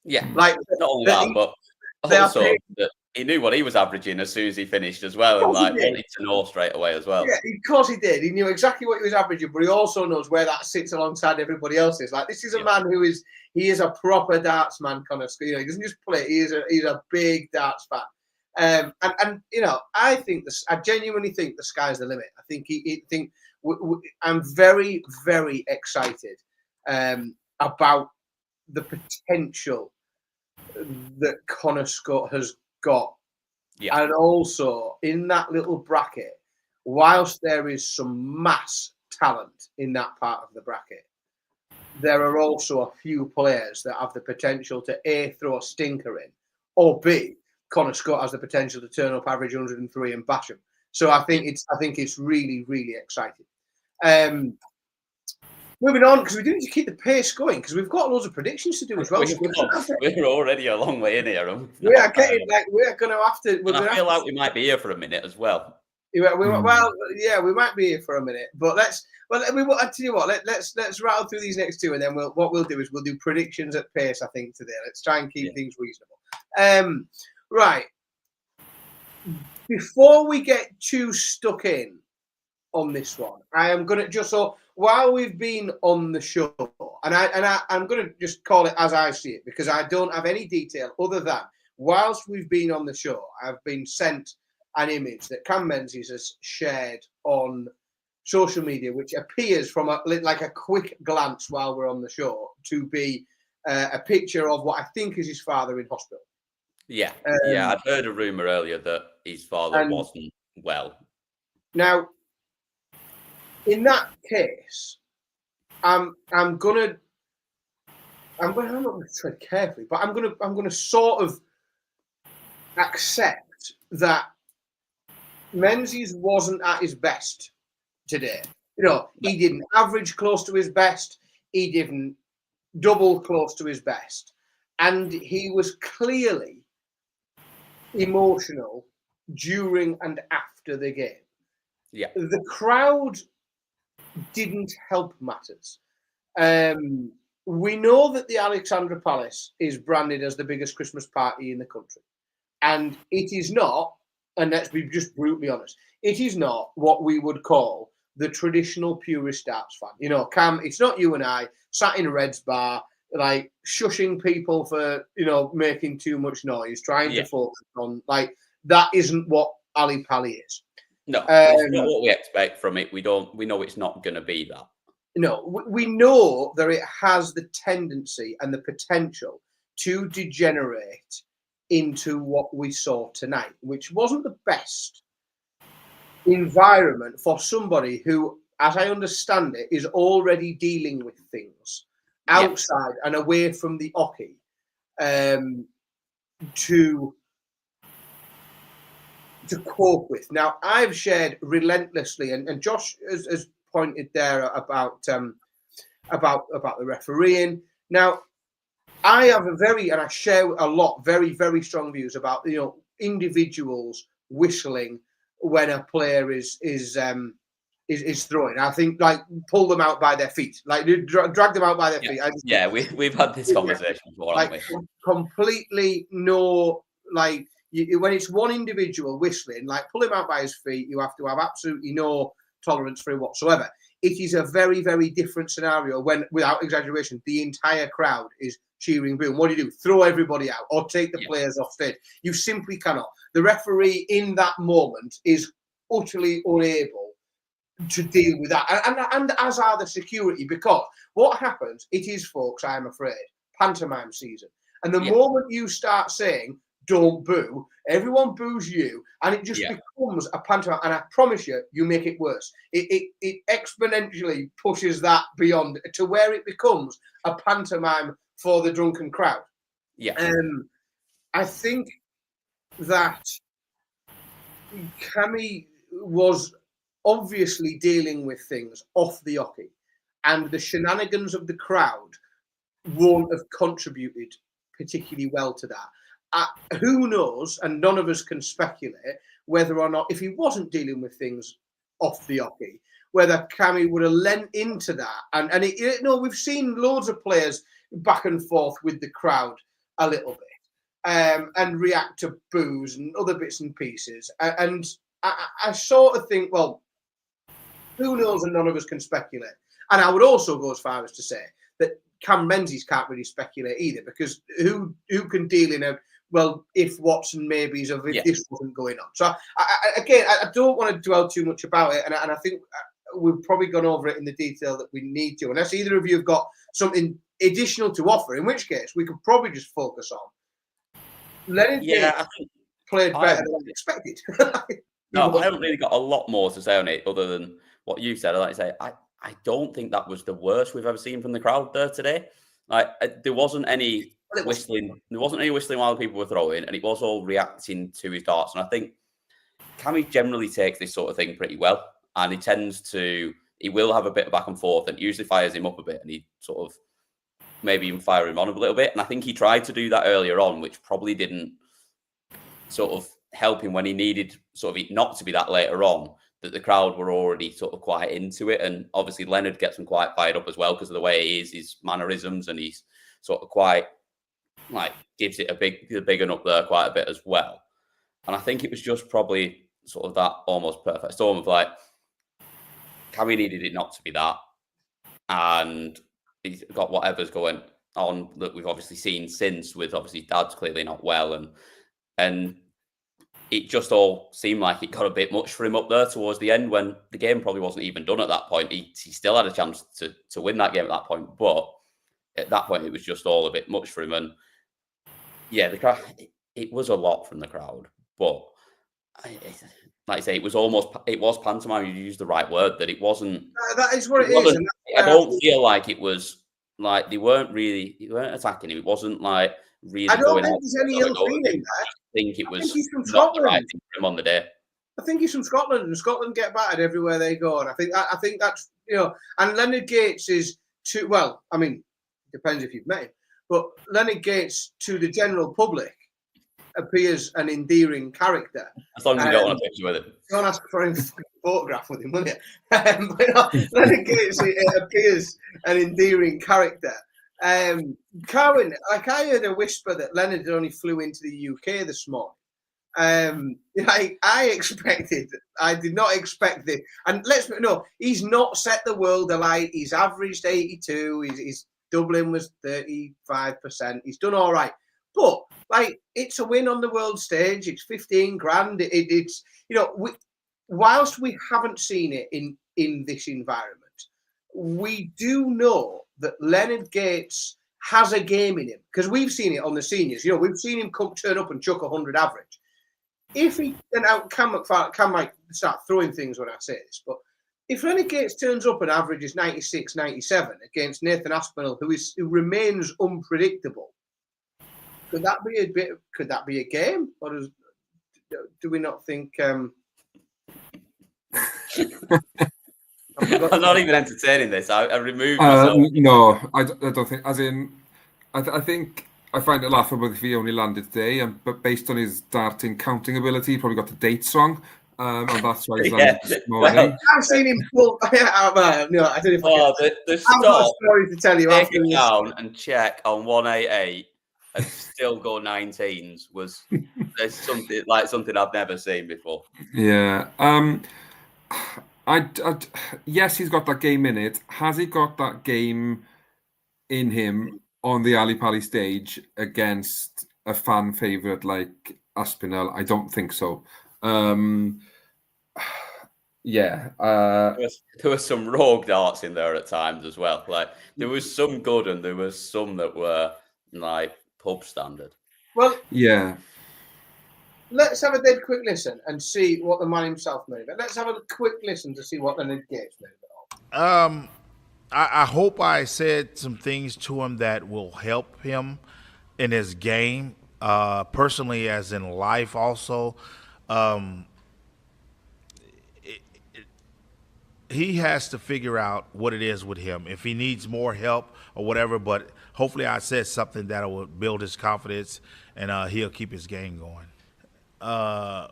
Yeah, like not only that, but also that he knew what he was averaging as soon as he finished as well, and like wanted to know straight away as well. Yeah, of course he did. He knew exactly what he was averaging, but he also knows where that sits alongside everybody else's. Like this is a man who is a proper darts man, Connor. You know, he doesn't just play. He's a big darts fan. And you know, I genuinely think the sky's the limit. I think I'm very, very excited about the potential that Connor Scott has got. Yeah. And also in that little bracket, whilst there is some mass talent in that part of the bracket, there are also a few players that have the potential to A, throw a stinker in, or B, Connor Scott has the potential to turn up, average 103 and bash him. So I think it's really, really exciting. Moving on, because we do need to keep the pace going, because we've got loads of predictions to do as well. We're already a long way in here. We are getting we're going to have to. I feel like we might be here for a minute as well. Well, yeah, we might be here for a minute, but I tell you what, let's rattle through these next two, and then what we'll do is we'll do predictions at pace. I think today, let's try and keep things reasonable. Right. Before we get too stuck in on this one, I am going to while we've been on the show, and I'm going to just call it as I see it, because I don't have any detail other than whilst we've been on the show, I've been sent an image that Cam Menzies has shared on social media, which appears from a quick glance while we're on the show to be a picture of what I think is his father in hospital. Yeah, I'd heard a rumour earlier that his father wasn't well. Now, in that case, I'm not going to tread carefully, but I'm going to sort of accept that Menzies wasn't at his best today. You know, he didn't average close to his best. He didn't double close to his best, and he was clearly emotional during and after the game. Yeah, the crowd didn't help matters. We know that the Alexandra Palace is branded as the biggest Christmas party in the country. And it is not, and let's be just brutally honest, it is not what we would call the traditional purist darts fan. You know, Cam, it's not you and I sat in a Reds bar, like shushing people for, making too much noise, trying to focus on, that isn't what Ali Pally is. No, it's not what we expect from it. We know it's not going to be that. No, we know that it has the tendency and the potential to degenerate into what we saw tonight, which wasn't the best environment for somebody who, as I understand it, is already dealing with things outside and away from the hockey to cope with. Now, I've shared relentlessly, and Josh has pointed there about the refereeing. Now, I have and I share a lot, very, very strong views about, individuals whistling when a player is throwing. I think, like, pull them out by their feet, like drag them out by their feet. We've had this conversation before, haven't we? Completely no, like, when it's one individual whistling, like, pull him out by his feet. You have to have absolutely no tolerance for him whatsoever. It is a very, very different scenario when, without exaggeration, the entire crowd is cheering boom. What do? Throw everybody out or take the players off stage. You simply cannot. The referee in that moment is utterly unable to deal with that, and as are the security, because what happens, it is, folks, I'm afraid, pantomime season, and the moment you start saying don't boo, everyone boos you, and it just becomes a pantomime, and I promise you make it worse. It exponentially pushes that beyond to where it becomes a pantomime for the drunken crowd. I think that Cammy was obviously dealing with things off the hockey, and the shenanigans of the crowd won't have contributed particularly well to that. Who knows, and none of us can speculate whether or not, if he wasn't dealing with things off the hockey, whether Cammy would have lent into that. And we've seen loads of players back and forth with the crowd a little bit, and react to boos and other bits and pieces. And I sort of think, well, who knows, and none of us can speculate. And I would also go as far as to say that Cam Menzies can't really speculate either, because who can deal in a, well, if Watson maybes of if this wasn't going on. So I don't want to dwell too much about it, and I think we've probably gone over it in the detail that we need to, unless either of you have got something additional to offer, in which case we could probably just focus on Leonard played better than expected. No, I haven't really got a lot more to say on it other than what you said. Like I say, I don't think that was the worst we've ever seen from the crowd there today. Like, there wasn't any whistling. There wasn't any whistling while people were throwing, and it was all reacting to his darts. And I think Cammy generally takes this sort of thing pretty well, and he will have a bit of back and forth, and usually fires him up a bit, and he sort of maybe even fire him on a little bit. And I think he tried to do that earlier on, which probably didn't sort of help him when he needed sort of it not to be that later on, that the crowd were already sort of quite into it. And obviously Leonard gets him quite fired up as well because of the way he is, his mannerisms, and he's sort of quite, like, gives it a big up there quite a bit as well. And I think it was just probably sort of that almost perfect storm of, like, Cammy needed it not to be that, and he's got whatever's going on that we've obviously seen since, with obviously Dad's clearly not well, and it just all seemed like it got a bit much for him up there towards the end, when the game probably wasn't even done at that point. He still had a chance to win that game at that point, but at that point it was just all a bit much for him. And yeah, the crowd, it was a lot from the crowd, but like I say, it was pantomime. You used the right word, that it wasn't. That is what it is. I don't feel like it was like they weren't attacking him. It wasn't like really. I don't think there's any ill feeling there. I think it was he's from not Scotland. the right thing for him on the day. I think he's from Scotland, and Scotland get battered everywhere they go. And I think that's, and Leonard Gates is too, well, I mean, depends if you've met him, but Leonard Gates to the general public appears an endearing character. As long as you don't want a picture with him. Don't ask for a photograph with him, will you? Leonard Gates appears an endearing character. Carwyn, like, I heard a whisper that Leonard only flew into the UK this morning. I did not expect this. And he's not set the world alight. He's averaged 82. His Dublin was 35%. He's done all right. But, like, it's a win on the world stage. It's 15 grand. It's whilst we haven't seen it in this environment, we do know that Leonard Gates has a game in him, because we've seen it on the seniors. We've seen him turn up and chuck 100 average. If he, and Cam might start throwing things when I say this, but if Renegades turns up and averages 96, 97 against Nathan Aspinall, who remains unpredictable, could that be a game, or do we not think? I'm not even entertaining this. I removed myself. No, I don't think. As in, I think I find it laughable if he only landed today, but based on his darting counting ability, he probably got the dates wrong. And that's why he's landed this morning. I've seen him pull. No, I don't know if I've got a story to tell you. Take it down and check on 188 and still go 19s was there's something I've never seen before. Yeah. Yes, he's got that game in it. Has he got that game in him on the Ali Pali stage against a fan favourite like Aspinall? I don't think so. Yeah. There was some rogue darts in there at times as well. Like there was some good and there was some that were like pub standard. Well, yeah. Let's have a dead quick listen and see what the man himself made of it. Let's have a quick listen to see what the Gates made of it. I hope I said some things to him that will help him in his game, personally as in life also. He has to figure out what it is with him, if he needs more help or whatever, but hopefully I said something that will build his confidence and he'll keep his game going.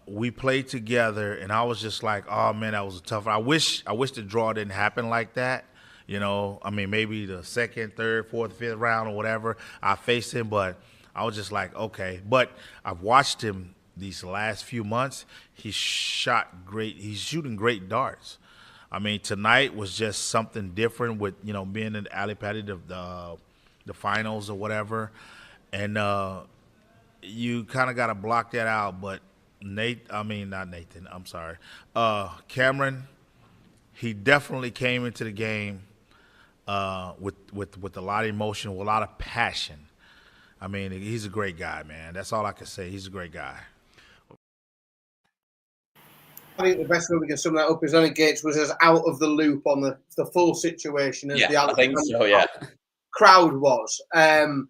We played together and I was just like, oh man, that was a tough one. I wish the draw didn't happen like that. You know, I mean, maybe the second, third, fourth, fifth round or whatever, I faced him, but I was just like, okay. But I've watched him these last few months. He's shot great. He's shooting great darts. I mean, tonight was just something different with, you know, being in Ali Pali, the finals or whatever. And you kind of got to block that out. But Cameron, he definitely came into the game with a lot of emotion, with a lot of passion. I mean, he's a great guy, man. That's all I can say. He's a great guy. I think the best way we can sum that up is only Gates was as out of the loop on the full situation as the I think so, yeah. crowd was. That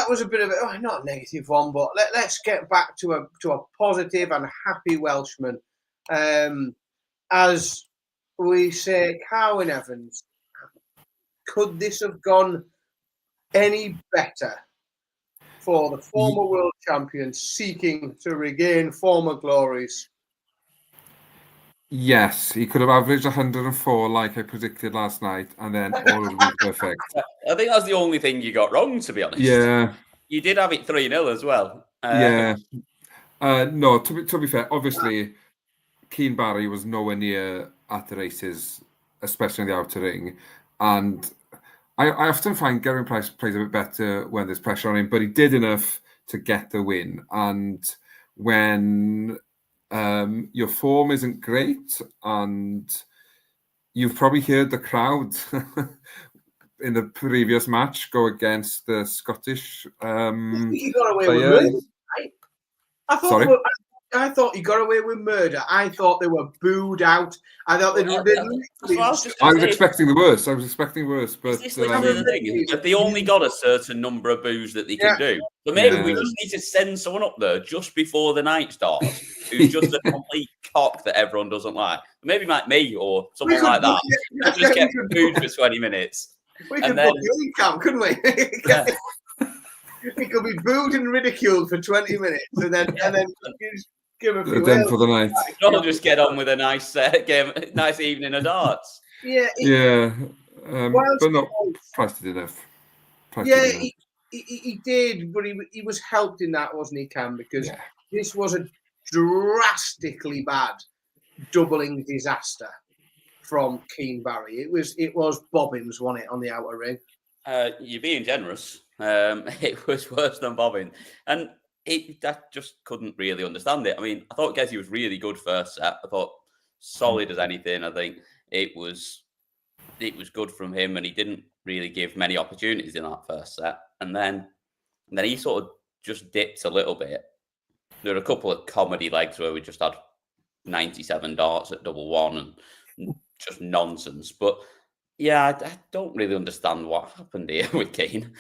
was a bit of not a negative one, but let's get back to a positive and happy Welshman. As we say, Carwyn Evans, could this have gone any better for the former world champion seeking to regain former glories? Yes, he could have averaged 104 like I predicted last night, and then all would be perfect. I think that's the only thing you got wrong, to be honest. Yeah. You did have it 3-0 as well. Yeah. No, to be fair, obviously, Keane Barry was nowhere near at the races, especially in the outer ring. And I often find Geraint Price plays a bit better when there's pressure on him, but he did enough to get the win. And when your form isn't great, and you've probably heard the crowd in the previous match go against the Scottish He got away with player. murder, right? I thought he got away with murder. I thought they were booed out. I thought I was expecting the worst. But they only got a certain number of boos that they can do. But maybe we just need to send someone up there just before the night starts who's just a complete cock that everyone doesn't like. Maybe like me or someone like that. Just get booed for 20 minutes. We could book you camp, couldn't we? Yeah. We could be booed and ridiculed for 20 minutes and then give a few then for the night. I'll just get on with a nice game, nice evening of darts. Yeah. But not Price did enough. He did, but he was helped in that, wasn't he, Cam? Because this was a drastically bad doubling disaster from Keane Barry. It was bobbins, wasn't it, on the outer ring? You're being generous. It was worse than bobbing, and that just couldn't really understand it. I mean, I thought Gezi was really good first set. I thought solid as anything. I think it was good from him, and he didn't really give many opportunities in that first set. And then he sort of just dipped a little bit. There were a couple of comedy legs where we just had 97 darts at double one and just nonsense. But yeah, I don't really understand what happened here with Keane.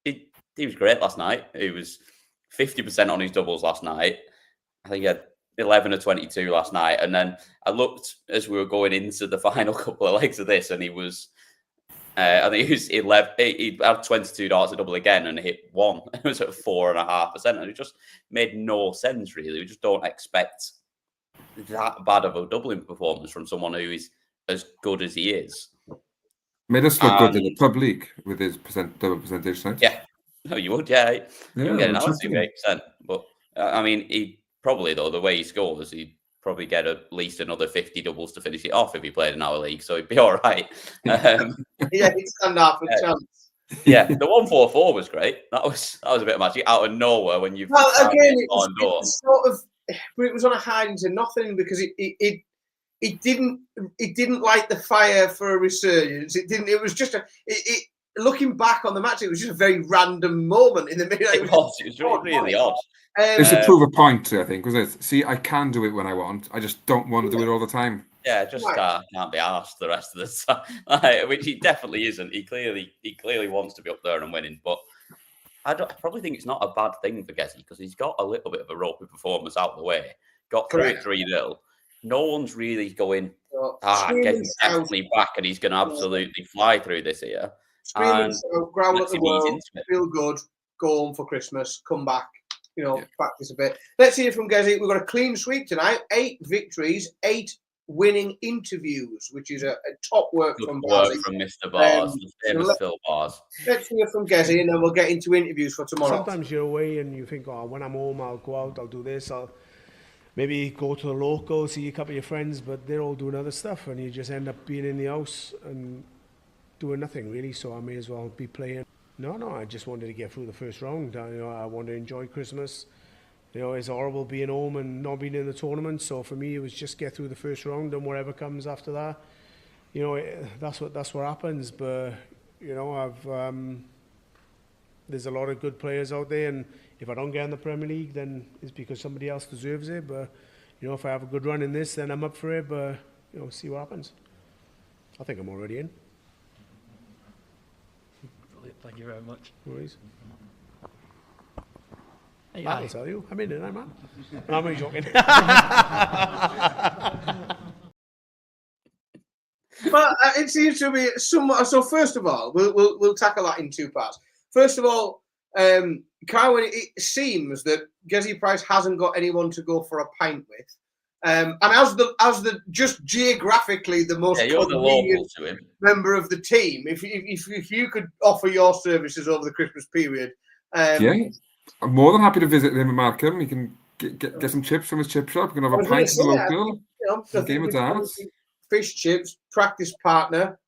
He was great last night. He was 50% on his doubles last night. I think he had 11 or 22 last night. And then I looked as we were going into the final couple of legs of this, and he was, I think he was 11. He had 22 darts at double again and hit one. It was at 4.5%. And it just made no sense, really. We just don't expect that bad of a doubling performance from someone who is as good as he is. Made us look good in the pub league with his double percentage, right? Yeah. No, you would, yeah. You get an just to 8%. But, I mean, he probably, though, the way he scores, he'd probably get at least another 50 doubles to finish it off if he played in our league, so he'd be all right. Yeah, he'd stand half a chance. Yeah, the 144 was great. That was a bit of magic out of nowhere when you've... Well, again, it was sort of... But it was on a hide into nothing because it didn't light the fire for a resurgence. It didn't. It was just looking back on the match, it was just a very random moment in the middle. It was really odd. It's to prove a point, I think, was it? See, I can do it when I want. I just don't want to do it all the time. Yeah, just can't be arsed the rest of the time, which he definitely isn't. He clearly wants to be up there and winning, but I probably think it's not a bad thing for Gezi because he's got a little bit of a ropey performance out of the way. Got through it 3-0. No one's really going, Gezi's definitely back and he's going to absolutely fly through this year. Screaming, growl at the world, feel good, go home for Christmas, come back, practice a bit. Let's hear from Gezi. We've got a clean sweep tonight, 8 victories, 8 winning interviews, which is a top work Good from work Gezi. from Mr. Bars, the famous Phil Bars. Let's hear from Gezi and then we'll get into interviews for tomorrow. Sometimes you're away and you think, when I'm home, I'll go out, I'll do this, I'll maybe go to the local, see a couple of your friends, but they're all doing other stuff and you just end up being in the house and doing nothing really, so I may as well be playing. No, I just wanted to get through the first round. I want to enjoy Christmas. It's horrible being home and not being in the tournament, so for me it was just get through the first round and whatever comes after that. That's what happens, but there's a lot of good players out there, and if I don't get in the Premier League, then it's because somebody else deserves it. But if I have a good run in this, then I'm up for it. But see what happens. I think I'm already in. Thank you very much. No worries. Hey, I'll tell you. I'm in it, man. No, I'm only joking. But it seems to be somewhat. So first of all, we'll tackle that in 2 parts. First of all, Carwin, it seems that Gezi Price hasn't got anyone to go for a pint with. And as the just geographically the most convenient member of the team, if you could offer your services over the Christmas period, I'm more than happy to visit him and Markham. He can get some chips from his chip shop. We can have a pint in the local. Game of darts, fish chips, practice partner.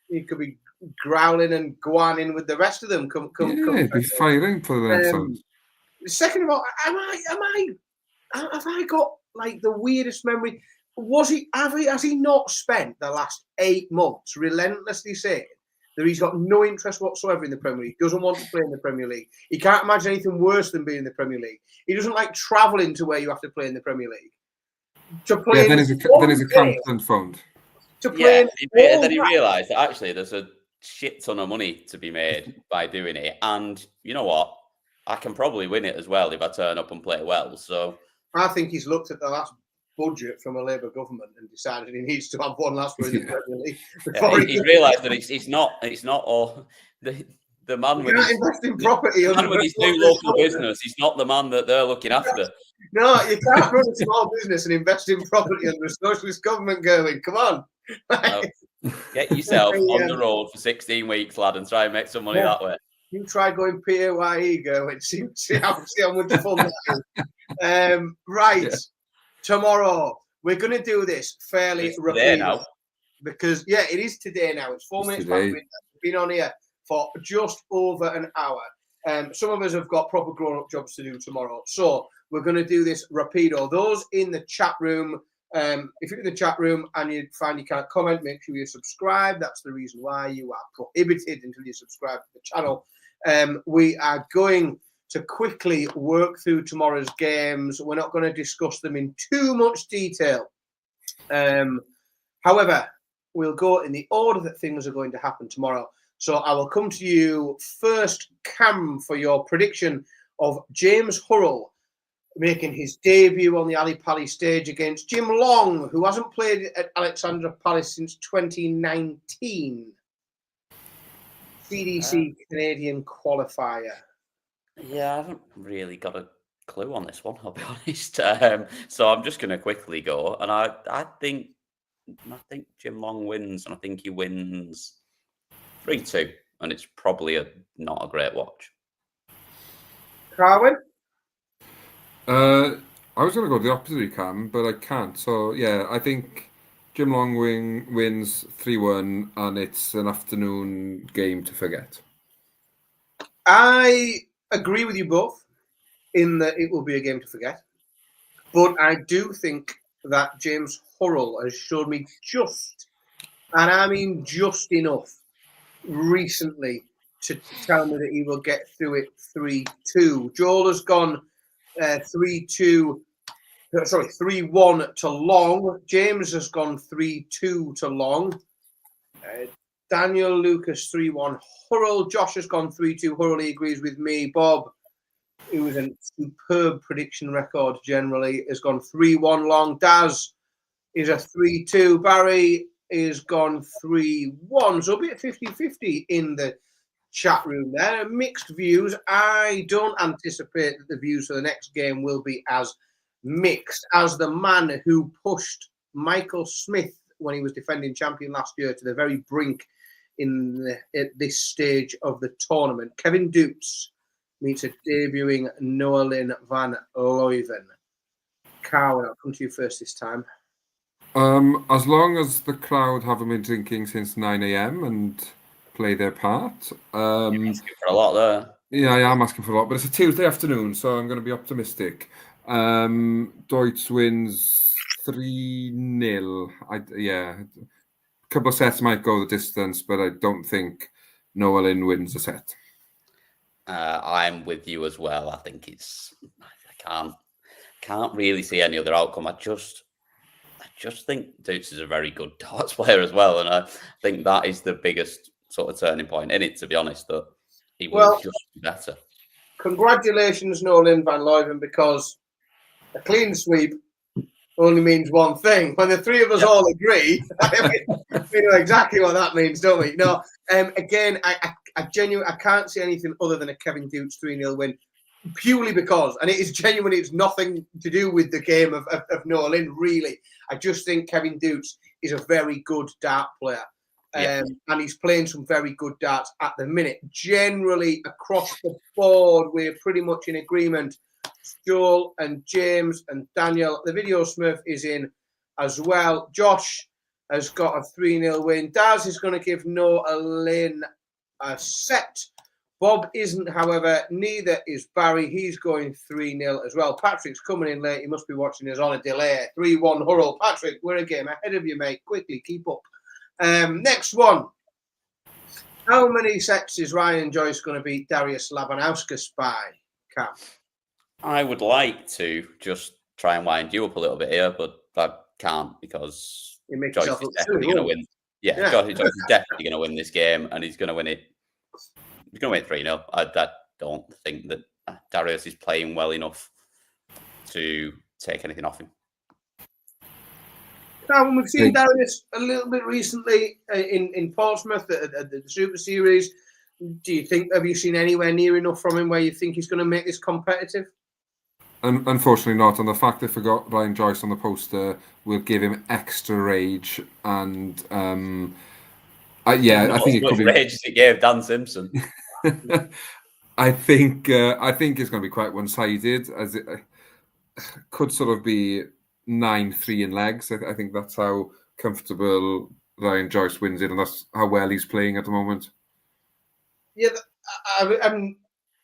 He could be growling and guaning with the rest of them. Come be firing for the next one. Second of all, have I got like the weirdest memory? Has he not spent the last 8 months relentlessly saying that he's got no interest whatsoever in the Premier League, doesn't want to play in the Premier League? He can't imagine anything worse than being in the Premier League. He doesn't like travelling to where you have to play in the Premier League. To play then his accountant phoned. To play then he realised that actually there's a shit ton of money to be made by doing it, and you know what? I can probably win it as well if I turn up and play well. So I think he's looked at the last budget from a Labour government and decided he needs to have one last one in the Premier League. He's realised that it's not all the man with his investing property. The man with his new local business. He's not the man that they're looking after. No, you can't run a small business and invest in property under a socialist government. Going, come on. No. Get yourself on the road for 16 weeks, lad, and try and make some money that way. You try going PAYE, and see how much fun that is. Right, tomorrow we're going to do this fairly rapidly because it is today now. It's 4 minutes past midnight. We've been on here for just over an hour. Some of us have got proper grown-up jobs to do tomorrow, so we're going to do this rapido. Those in the chat room. If you're in the chat room and you find you can't comment, make sure you subscribe. That's the reason why you are prohibited until you subscribe to the channel. We are going to quickly work through tomorrow's games. We're not going to discuss them in too much detail. However, we'll go in the order that things are going to happen tomorrow. So I will come to you first, Cam, for your prediction of James Hurrell making his debut on the Ali Pali stage against Jim Long, who hasn't played at Alexandra Palace since 2019. CDC Canadian qualifier. Yeah, I haven't really got a clue on this one, I'll be honest. So I'm just going to quickly go, and I think Jim Long wins, and I think he wins 3-2, and it's probably not a great watch. Carwin? I was going to go the opposite of Cam, but I can't. So, yeah, I think Jim Long wins 3-1, and it's an afternoon game to forget. I agree with you both in that it will be a game to forget. But I do think that James Hurrell has showed me just, and I mean just enough, recently to tell me that he will get through it 3-2. Joel has gone 3-1 to Long. James has gone 3-2 to Long. Daniel Lucas 3-1 Hurrell. Josh has gone 3-2 Hurrell. He agrees with me. Bob, who was a superb prediction record generally, has gone 3-1 Long. Daz is a 3-2. Barry is gone 3-1. So a bit 50-50 in the chat room there. Mixed views. I don't anticipate that the views for the next game will be as mixed as the man who pushed Michael Smith when he was defending champion last year to the very brink at this stage of the tournament. Kevin Dukes meets a debuting Noelin van Leuven. Carwin, I'll come to you first this time. As long as the crowd haven't been drinking since 9 a.m. and play their part. You're asking for a lot there. Yeah, I am asking for a lot, but it's a Tuesday afternoon, so I'm going to be optimistic. Deutsch wins 3-0. A couple of sets might go the distance, but I don't think Noelin wins a set. I'm with you as well. I think I can't really see any other outcome. I just think Dukes is a very good darts player as well, and I think that is the biggest sort of turning point in it, to be honest, that he will just be better. Congratulations, Noelin van Leuven, because a clean sweep only means one thing. When the three of us all agree, we know exactly what that means, don't we? No, again, I genuinely can't see anything other than a Kevin Dukes 3-0 win, purely because, and it is genuine, it's nothing to do with the game of Noelin, really. I just think Kevin Dukes is a very good dart player. And he's playing some very good darts at the minute. Generally, across the board, we're pretty much in agreement. Joel and James and Daniel. The Video Smurf is in as well. Josh has got a 3-0 win. Daz is going to give Noelin a set. Bob isn't, however. Neither is Barry. He's going 3-0 as well. Patrick's coming in late. He must be watching us on a delay. 3-1 Hurrell. Patrick, we're a game ahead of you, mate. Quickly, keep up. Next one. How many sets is Ryan Joyce going to beat Darius Labanauskas by, Cam? I would like to just try and wind you up a little bit here, but I can't because Joyce is definitely going to win. Yeah, Joyce is definitely going to win this game, and he's going to win it. He's going to win 3-0. I don't think that Darius is playing well enough to take anything off him. Now, we've seen Darius a little bit recently in Portsmouth at the Super Series. Have you seen anywhere near enough from him where you think he's going to make this competitive? Unfortunately not. And the fact they forgot Ryan Joyce on the poster will give him extra rage. And I think it could be rage as it gave Dan Simpson. I think it's going to be quite one-sided, as it could sort of be 9-3 in legs. I think that's how comfortable Ryan Joyce wins it, and that's how well he's playing at the moment. Yeah,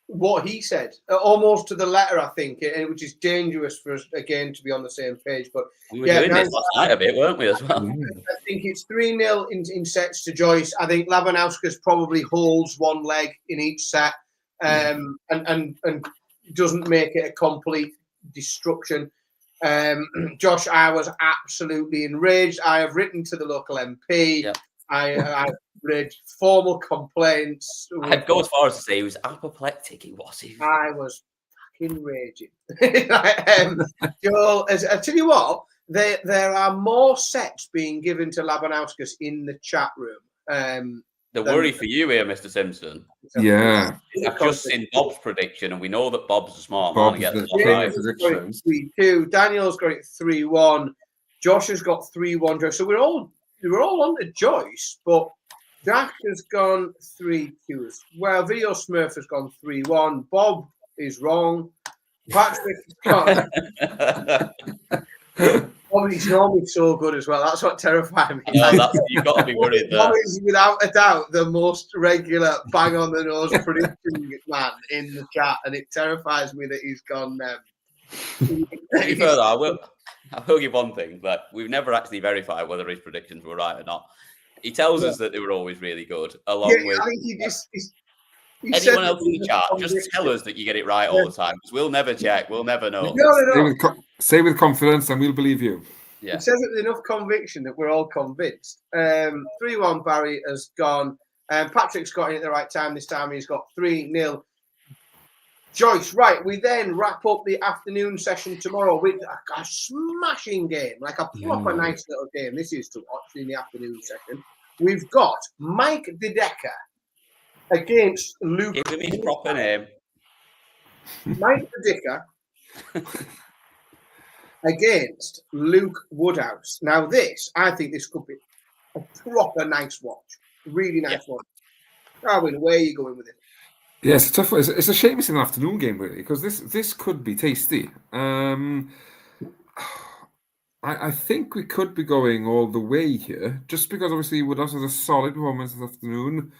what he said, almost to the letter, I think, which is dangerous for us, again, to be on the same page. But we were doing this last night a bit, weren't we, as well? I think it's 3-0 in sets to Joyce. I think Labanauskas probably holds one leg in each set. and doesn't make it a complete destruction. Josh, I was absolutely enraged. I have written to the local MP. Yeah. I raised formal complaints. I'd go as far as to say he was apoplectic. He was. I was fucking raging. Joel, I tell you what, there are more sets being given to Labanauskas in the chat room. The worry for you here, Mr. Simpson. Yeah. I've just seen Bob's prediction, and we know that Bob's a smart Bob's man. the He gets king it of right. predictions. 3-2. Daniel's got it 3-1. Josh has got 3-1. Joyce. So we're all on to Joyce, but Jack has gone 3-2 as well. Video Smurf has gone 3-1. Bob is wrong. Patrick has gone. Bob is normally so good as well. That's what terrifies me. You've got to be worried there. Bob is without a doubt the most regular bang on the nose prediction man in the chat, and it terrifies me that he's gone. To be fair, though, I will give one thing, that we've never actually verified whether his predictions were right or not. He tells us that they were always really good, along with I think he anyone else in the chat. Just tell us that you get it right all the time, because we'll never check. We'll never know. No. Say with confidence, and we'll believe you. Yeah. He says it with enough conviction that we're all convinced. 3-1 Barry has gone. Patrick's got in at the right time this time. He's got 3-0. Joyce, right, we then wrap up the afternoon session tomorrow with a smashing game, like a proper nice little game. This is to watch in the afternoon session. We've got Mike Dedecker against Luke. Give him his proper name. Mike Dedecker against Luke Woodhouse. Now I think this could be a proper nice watch. Really nice watch. Darwin, where are you going with it? Yeah, it's a tough one. It's a shame it's an afternoon game, really, because this could be tasty. I think we could be going all the way here, just because obviously Woodhouse has a solid performance this afternoon,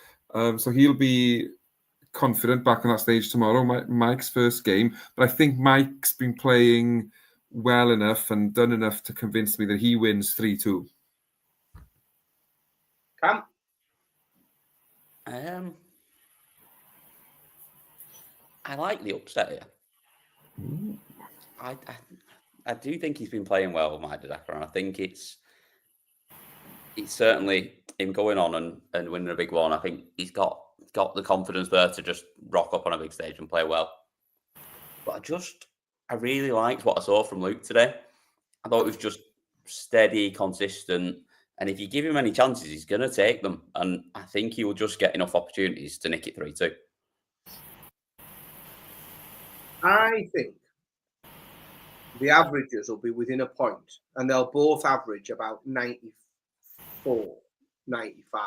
so he'll be confident back on that stage tomorrow. Mike's first game, but I think Mike's been playing well enough and done enough to convince me that he wins 3-2. Cam? I like the upset here. I do think he's been playing well with Mike Dedecker, and I think it's certainly him going on and winning a big one. I think he's got the confidence there to just rock up on a big stage and play well. But I really liked what I saw from Luke today. I thought it was just steady, consistent, and if you give him any chances, he's going to take them. And I think he will just get enough opportunities to nick it 3-2. I think the averages will be within a point, and they'll both average about 94, 95.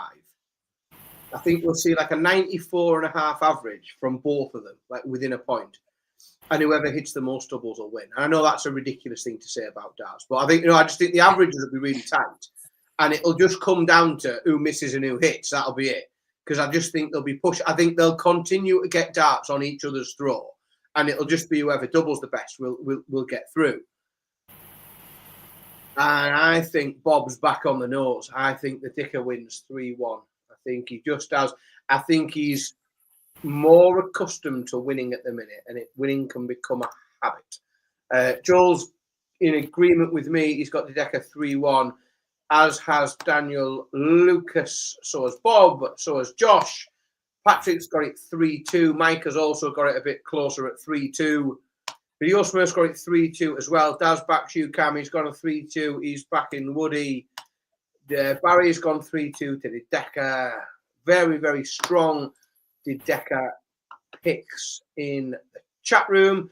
I think we'll see like a 94.5 average from both of them, like within a point. And whoever hits the most doubles will win. And I know that's a ridiculous thing to say about darts, but I think, I just think the averages will be really tight. And it'll just come down to who misses and who hits. That'll be it. Because I just think they'll be pushed. I think they'll continue to get darts on each other's throw. And it'll just be whoever doubles the best will get through. And I think Bob's back on the nose. I think the Dicker wins 3-1. I think he just does. I think he's more accustomed to winning at the minute, and winning can become a habit. Joel's in agreement with me. He's got the Decker 3-1, as has Daniel Lucas. So has Bob. So has Josh. Patrick's got it 3-2. Mike has also got it a bit closer at 3-2. Video Smurf's got it 3-2 as well. Daz back to you, Cam. He's got a 3-2. He's back in Woody. Barry's gone 3-2 to the Decker. Very, very strong Decker picks in the chat room.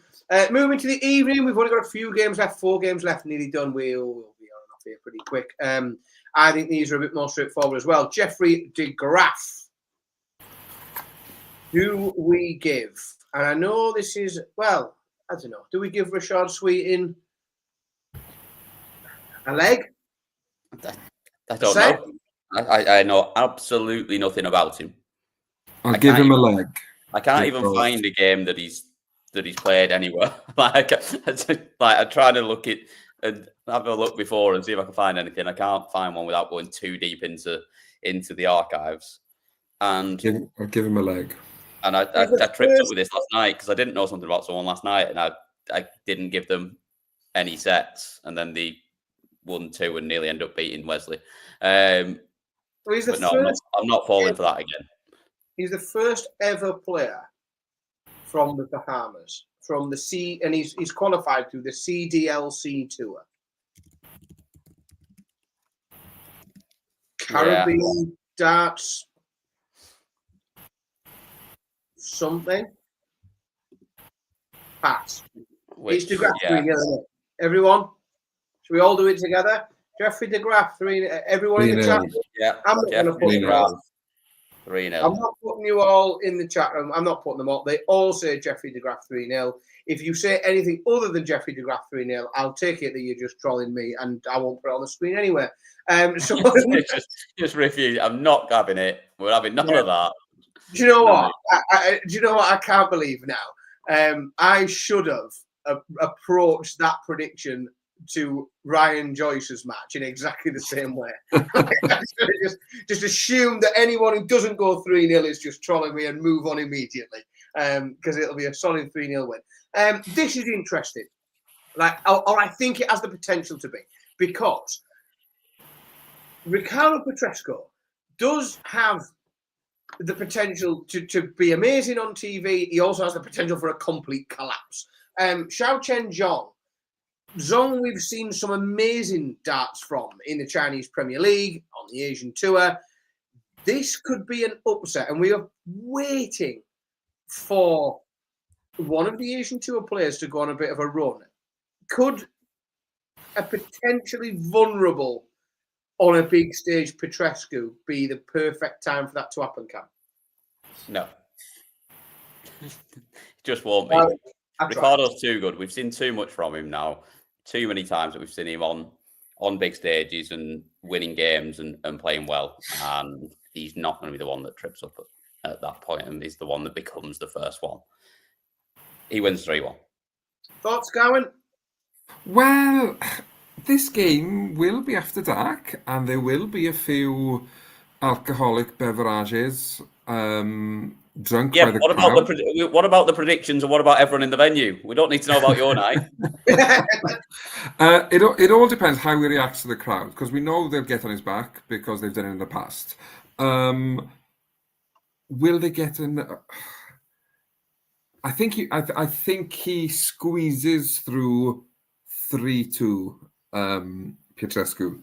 Moving to the evening, we've only got a few games left. 4 games left, nearly done. We'll be on and off here pretty quick. I think these are a bit more straightforward as well. Jeffrey de Graaf. Do we give? And I know this is, well, I don't know. Do we give Rashad Sweeting a leg? I don't know. I know absolutely nothing about him. I'll give him a leg. I can't even find a game that he's played anywhere. I'm trying to look it and have a look before and see if I can find anything. I can't find one without going too deep into the archives. And I'll give him a leg. And I tripped up with this last night because I didn't know something about someone last night, and I didn't give them any sets, and then they won 2 and nearly end up beating Wesley. But no, I'm not falling for that again. He's the first ever player from the Bahamas, from the C, and he's qualified through the CDLC tour. Caribbean darts, something. Pass. It's DeGraff 3-0, isn't it? Everyone, should we all do it together? Jeffrey DeGraff 3. Everyone in the chat. Yeah, I'm not going to put them all. 3-0. I'm not putting you all in the chat room. I'm not putting them all. They all say Jeffrey DeGraff 3-0. If you say anything other than Jeffrey DeGraff 3-0, I'll take it that you're just trolling me, and I won't put it on the screen anyway. So just refuse. I'm not having it. We're having none of that. Do you know what? Do you know what I can't believe now? I should have approached that prediction to Ryan Joyce's match in exactly the same way. just assume that anyone who doesn't go 3-0 is just trolling me and move on immediately, because it'll be a solid 3-0 win. This is interesting, or I think it has the potential to be, because Ricardo Petrescu does have the potential to be amazing on TV. He also has the potential for a complete collapse. Xiao Chen Zhong, we've seen some amazing darts from in the Chinese Premier League, on the Asian Tour. This could be an upset, and we are waiting for one of the Asian Tour players to go on a bit of a run. Could a potentially vulnerable on a big stage Petrescu be the perfect time for that to happen, Cam? No. Just won't be. Ricardo's too good. We've seen too much from him now. Too many times that we've seen him on big stages and winning games and playing well. And he's not going to be the one that trips up at that point, and he's the one that becomes the first one. He wins 3-1. Thoughts, Gowan? Well, this game will be after dark, and there will be a few alcoholic beverages drunk by the crowd. What about the predictions, and what about everyone in the venue? We don't need to know about your night. It all depends how we react to the crowd, because we know they'll get on his back because they've done it in the past. Will they get in? I think he squeezes through 3-2 Petrescu,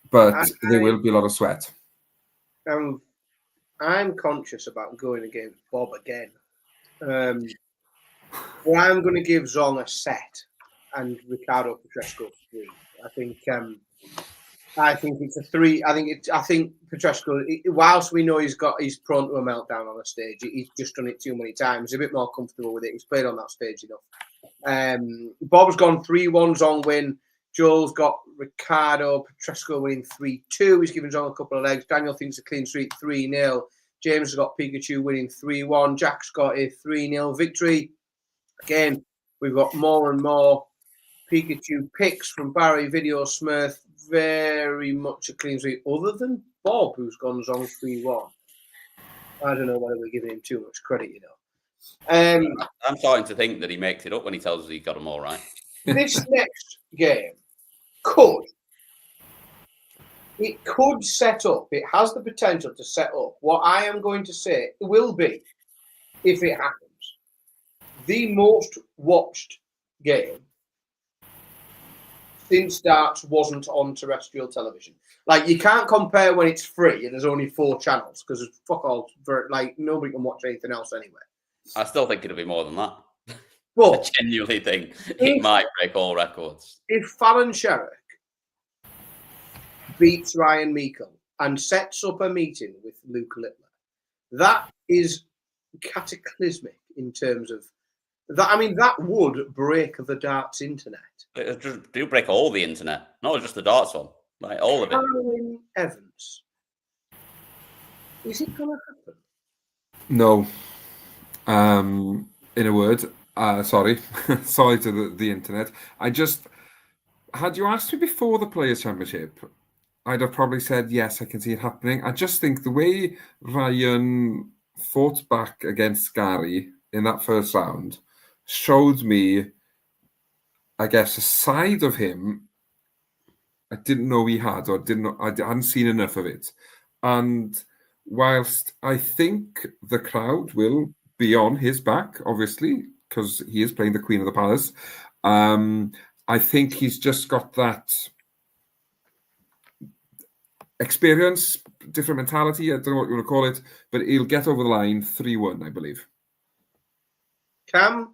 but there will be a lot of sweat. I'm conscious about going against Bob again. Well, I'm going to give Zong a set and Ricardo Petrescu 3. I think it's a 3. I think Petrescu, whilst we know he's prone to a meltdown on the stage, he's just done it too many times. He's a bit more comfortable with it. He's played on that stage enough. Bob's gone 3-1 Zong win. Joel's got Ricardo Petrescu winning 3-2. He's given Zong a couple of legs. Daniel thinks a clean sweep 3-0. James has got Pikachu winning 3-1. Jack's got a 3-0 victory. Again, we've got more and more Pikachu picks from Barry, Video, Smurf. Very much a clean sweep, other than Bob, who's gone Zong 3-1. I don't know whether we're giving him too much credit, you know. I'm starting to think that he makes it up when he tells us he got them all right. This next game could set up, it has the potential to set up what I am going to say will be, if it happens, the most watched game since darts wasn't on terrestrial television. Like, you can't compare when it's free and there's only 4 channels, because it's fuck all, nobody can watch anything else anyway. I still think it'll be more than that. But I genuinely think it might break all records. If Fallon Sherrick beats Ryan Meikle and sets up a meeting with Luke Littler, that is cataclysmic in terms of that. I mean, that would break the darts internet. It do break all the internet, not just the darts one, like all of it. Caroline Evans, is it going to happen? No. In a word, sorry to the internet. Had you asked me before the Players' Championship, I'd have probably said, yes, I can see it happening. I just think the way Ryan fought back against Gary in that first round showed me, I guess, a side of him I didn't know he had, or I hadn't seen enough of it. And whilst I think the crowd will be on his back, obviously, because he is playing the Queen of the Palace, I think he's just got that experience, different mentality. I don't know what you want to call it, but he'll get over the line 3-1, I believe. Cam,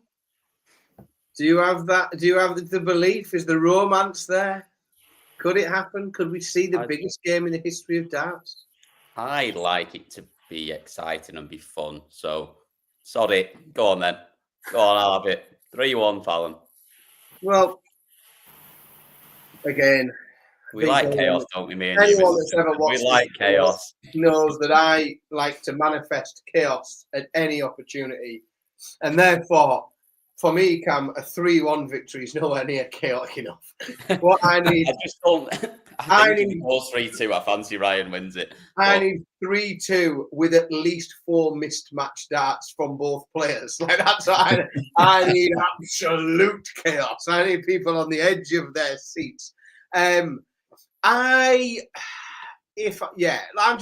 do you have that? Do you have the belief? Is the romance there? Could it happen? Could we see the biggest game in the history of darts? I'd like it to be exciting and be fun. So, sod it. Go on then. Go on, I'll have it. 3-1, Fallon. Well, again, we like chaos, don't we, me and anyone you? that's ever watched we like chaos. Knows that I like to manifest chaos at any opportunity. And therefore, for me, Cam, a 3-1 victory is nowhere near chaotic enough. What I need... I just don't... I think if it goes 3-2, I fancy Ryan wins it. I need 3-2 with at least 4 missed match darts from both players. Like that's what I need absolute chaos. I need people on the edge of their seats. And do you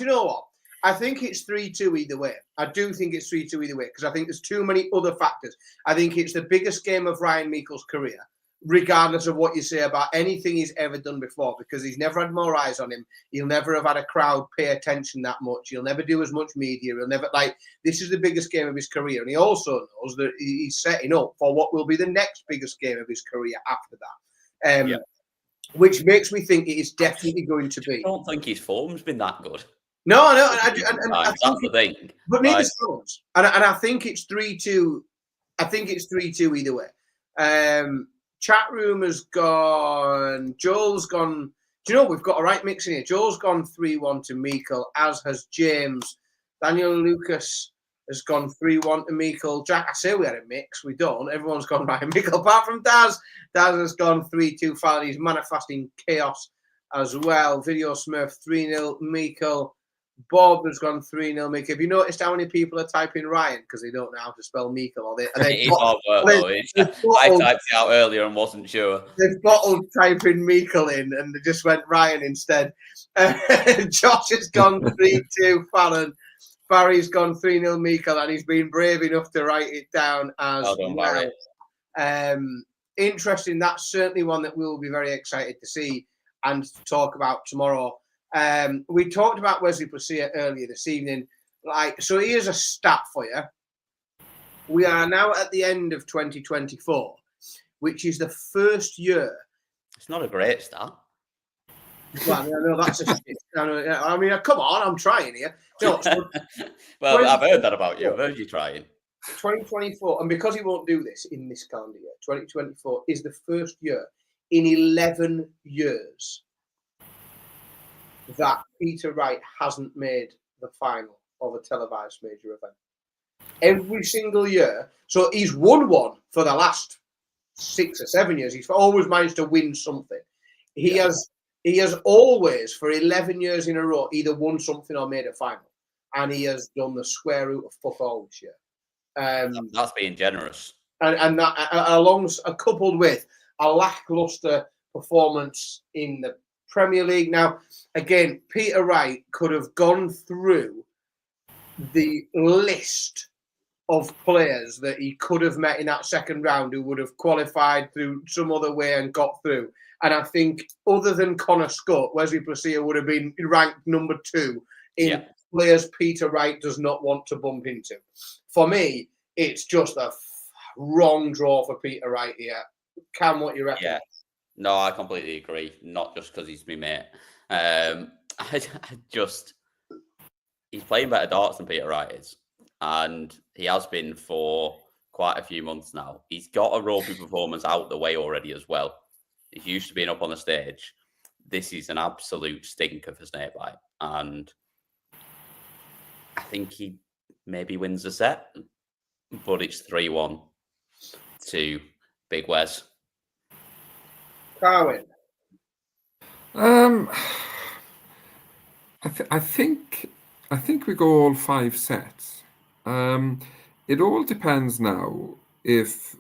know what? I think it's 3-2 either way. I do think it's 3-2 either way because I think there's too many other factors. I think it's the biggest game of Ryan Meikle's career, regardless of what you say about anything he's ever done before, because he's never had more eyes on him. He'll never have had a crowd pay attention that much. He'll never do as much media. He'll never this is the biggest game of his career. And he also knows that he's setting up for what will be the next biggest game of his career after that. Which makes me think it is definitely going to be. I don't think his form's been that good. No, that's the thing. But neither Stones. And I think it's 3-2. I think it's 3-2 either way. Chat room has gone. Joel's gone. Do you know we've got a right mix in here? Joel's gone 3-1 to Meikle, as has James. Daniel Lucas has gone 3-1 to Meikle. Jack, I say we had a mix. We don't. Everyone's gone by Meikle, apart from Daz. Daz has gone 3-2. Fallon, he's manifesting chaos as well. Video Smurf 3-0 Meikle. Bob has gone 3-0 Meikle. Have you noticed how many people are typing Ryan because they don't know how to spell Meikle? It's hard work, though. I typed it out earlier and wasn't sure. They've bottled typing Meikle in and they just went Ryan instead. Josh has gone 3-2 Fallon. Barry's gone 3-0 Meikle and he's been brave enough to write it down as well. Interesting. That's certainly one that we'll be very excited to see and to talk about tomorrow. We talked about Wesley Pecia earlier this evening. So here's a stat for you. We are now at the end of 2024, which is the first year. It's not a great stat. Well, no, that's a shit. I mean, come on, I'm trying here. No, well, I've heard that about you. I've heard you trying. 2024, and because he won't do this in this calendar year, 2024 is the first year in 11 years that Pietre Wright hasn't made the final of a televised major event. Every single year. So he's won one for the last 6 or 7 years. He's always managed to win something. He has always, for 11 years in a row, either won something or made a final. And he has done the square root of fuck all this year. That's being generous. And that coupled with a lackluster performance in the Premier League. Now, again, Pietre Wright could have gone through the list of players that he could have met in that second round who would have qualified through some other way and got through. And I think other than Connor Scott, Wesley Pecia would have been ranked number 2 in players Pietre Wright does not want to bump into. For me, it's just a wrong draw for Pietre Wright here. Cam, what you reckon? Yeah. No, I completely agree. Not just because he's my mate. He's playing better darts than Pietre Wright is. And he has been for quite a few months now. He's got a ropey performance out the way already as well. He's used to being up on the stage. This is an absolute stinker for Snakebite. And I think he maybe wins the set. But it's 3-1 to Big Wes. Carwin. I think we go all 5 sets. It all depends now if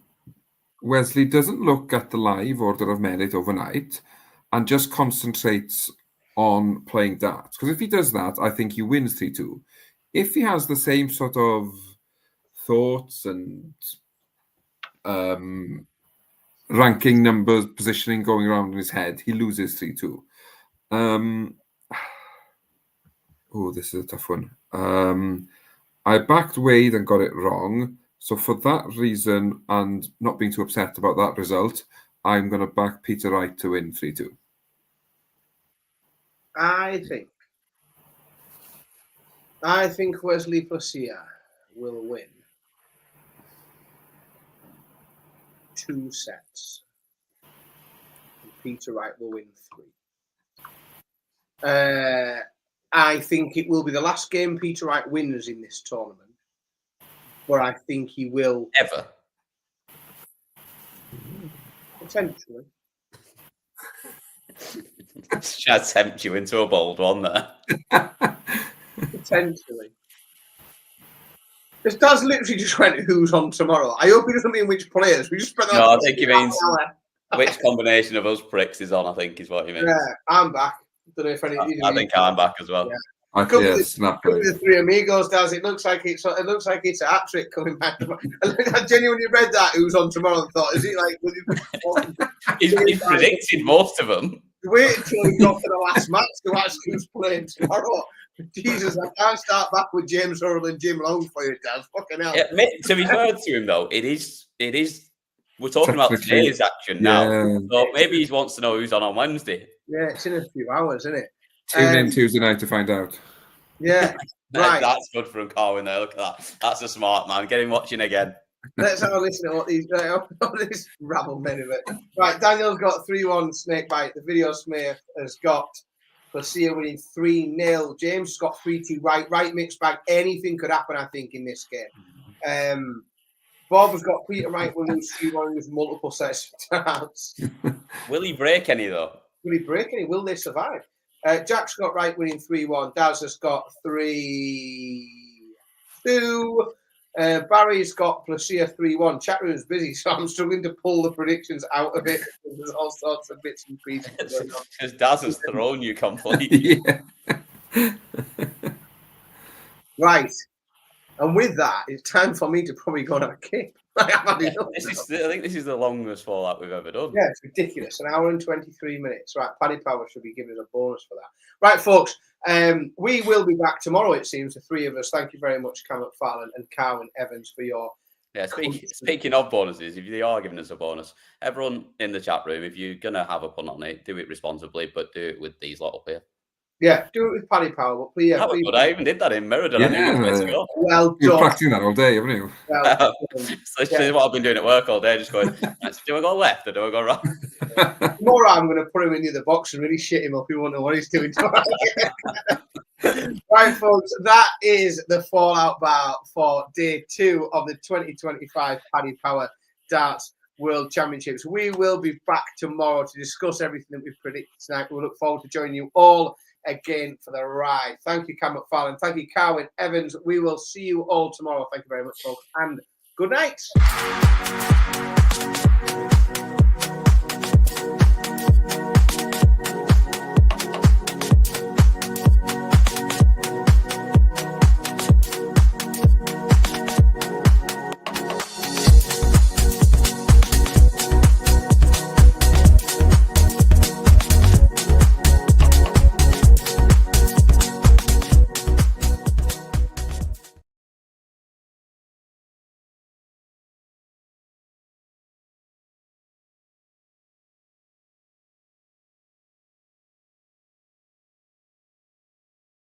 Wesley doesn't look at the live order of merit overnight and just concentrates on playing darts. Because if he does that, I think he wins 3-2. If he has the same sort of thoughts and ranking numbers, positioning going around in his head, he loses 3-2. This is a tough one. I backed Wade and got it wrong. So for that reason, and not being too upset about that result, I'm going to back Pietre Wright to win 3-2. I think Wesley Pecia will win 2 sets. And Pietre Wright will win 3. I think it will be the last game Pietre Wright wins in this tournament. But I think he will... Ever? Potentially. Should I tempt you into a bold one there? Potentially. This does literally just went who's on tomorrow. I hope he doesn't mean which players. We just spent No, I think he means which combination of us pricks is on, I think is what he means. Yeah, I'm back. Don't know if any. I think I'm back as well. Yeah. Could be the Three Amigos does. It looks like it's a hat trick coming back. I genuinely read that who's on tomorrow and thought, is it like? He's predicted most of them. Wait until we got to the last match to ask who's playing tomorrow. Jesus, I can't start back with James Hurrell and Jim Long for you, Daz. Fucking hell. Yeah, to be fair to him though, it is. We're talking about today's action now, so maybe he wants to know who's on Wednesday. Yeah, it's in a few hours, isn't it? Tune in Tuesday night to find out. Yeah, right. That's good from Carwin there. Look at that. That's a smart man. Get him watching again. Let's have a listen to what this rabble made of it. Right, Daniel's got 3-1 snakebite. The video smear has got Pecia winning 3-0. James has got 3-2 right mixed bag. Anything could happen, I think, in this game. Bob has got Pietre Wright will lose 3-1 with multiple sets of darts. Will he break any though? Will he break any? Will they survive? Jack's got Wright winning 3-1. Daz has got 3-2. Barry's got Pecia 3-1. Chat room's busy, so I'm struggling to pull the predictions out of it. There's all sorts of bits and pieces going on. Because Daz has thrown you completely. Right. And with that, it's time for me to probably go on a kick. I think this is the longest fallout we've ever done. Yeah, it's ridiculous. 1 hour and 23 minutes. Right, Paddy Power should be giving us a bonus for that. Right, folks, we will be back tomorrow, it seems, the three of us. Thank you very much, Cam McFarlane and Carwin Evans, for your... Yeah, speaking of bonuses, if they are giving us a bonus, everyone in the chat room, if you're going to have a pun on it, do it responsibly, but do it with these lot up here. Yeah, do it with Paddy Power. But please, that was good. I even did that in Meriden. I knew it was to go. Well done. You're practicing that all day, haven't you? Well so this is what I've been doing at work all day, just going, do I go left or do I go right? Tomorrow I'm going to put him in the other box and really shit him up. He won't know what he's doing tomorrow. Right, folks, that is the fallout bar for day 2 of the 2025 Paddy Power Darts World Championships. We will be back tomorrow to discuss everything that we've predicted tonight. We look forward to joining you all again for the ride. Thank you, Cam McFarlane. Thank you, Carwin Evans. We will see you all tomorrow. Thank you very much, folks, and good night.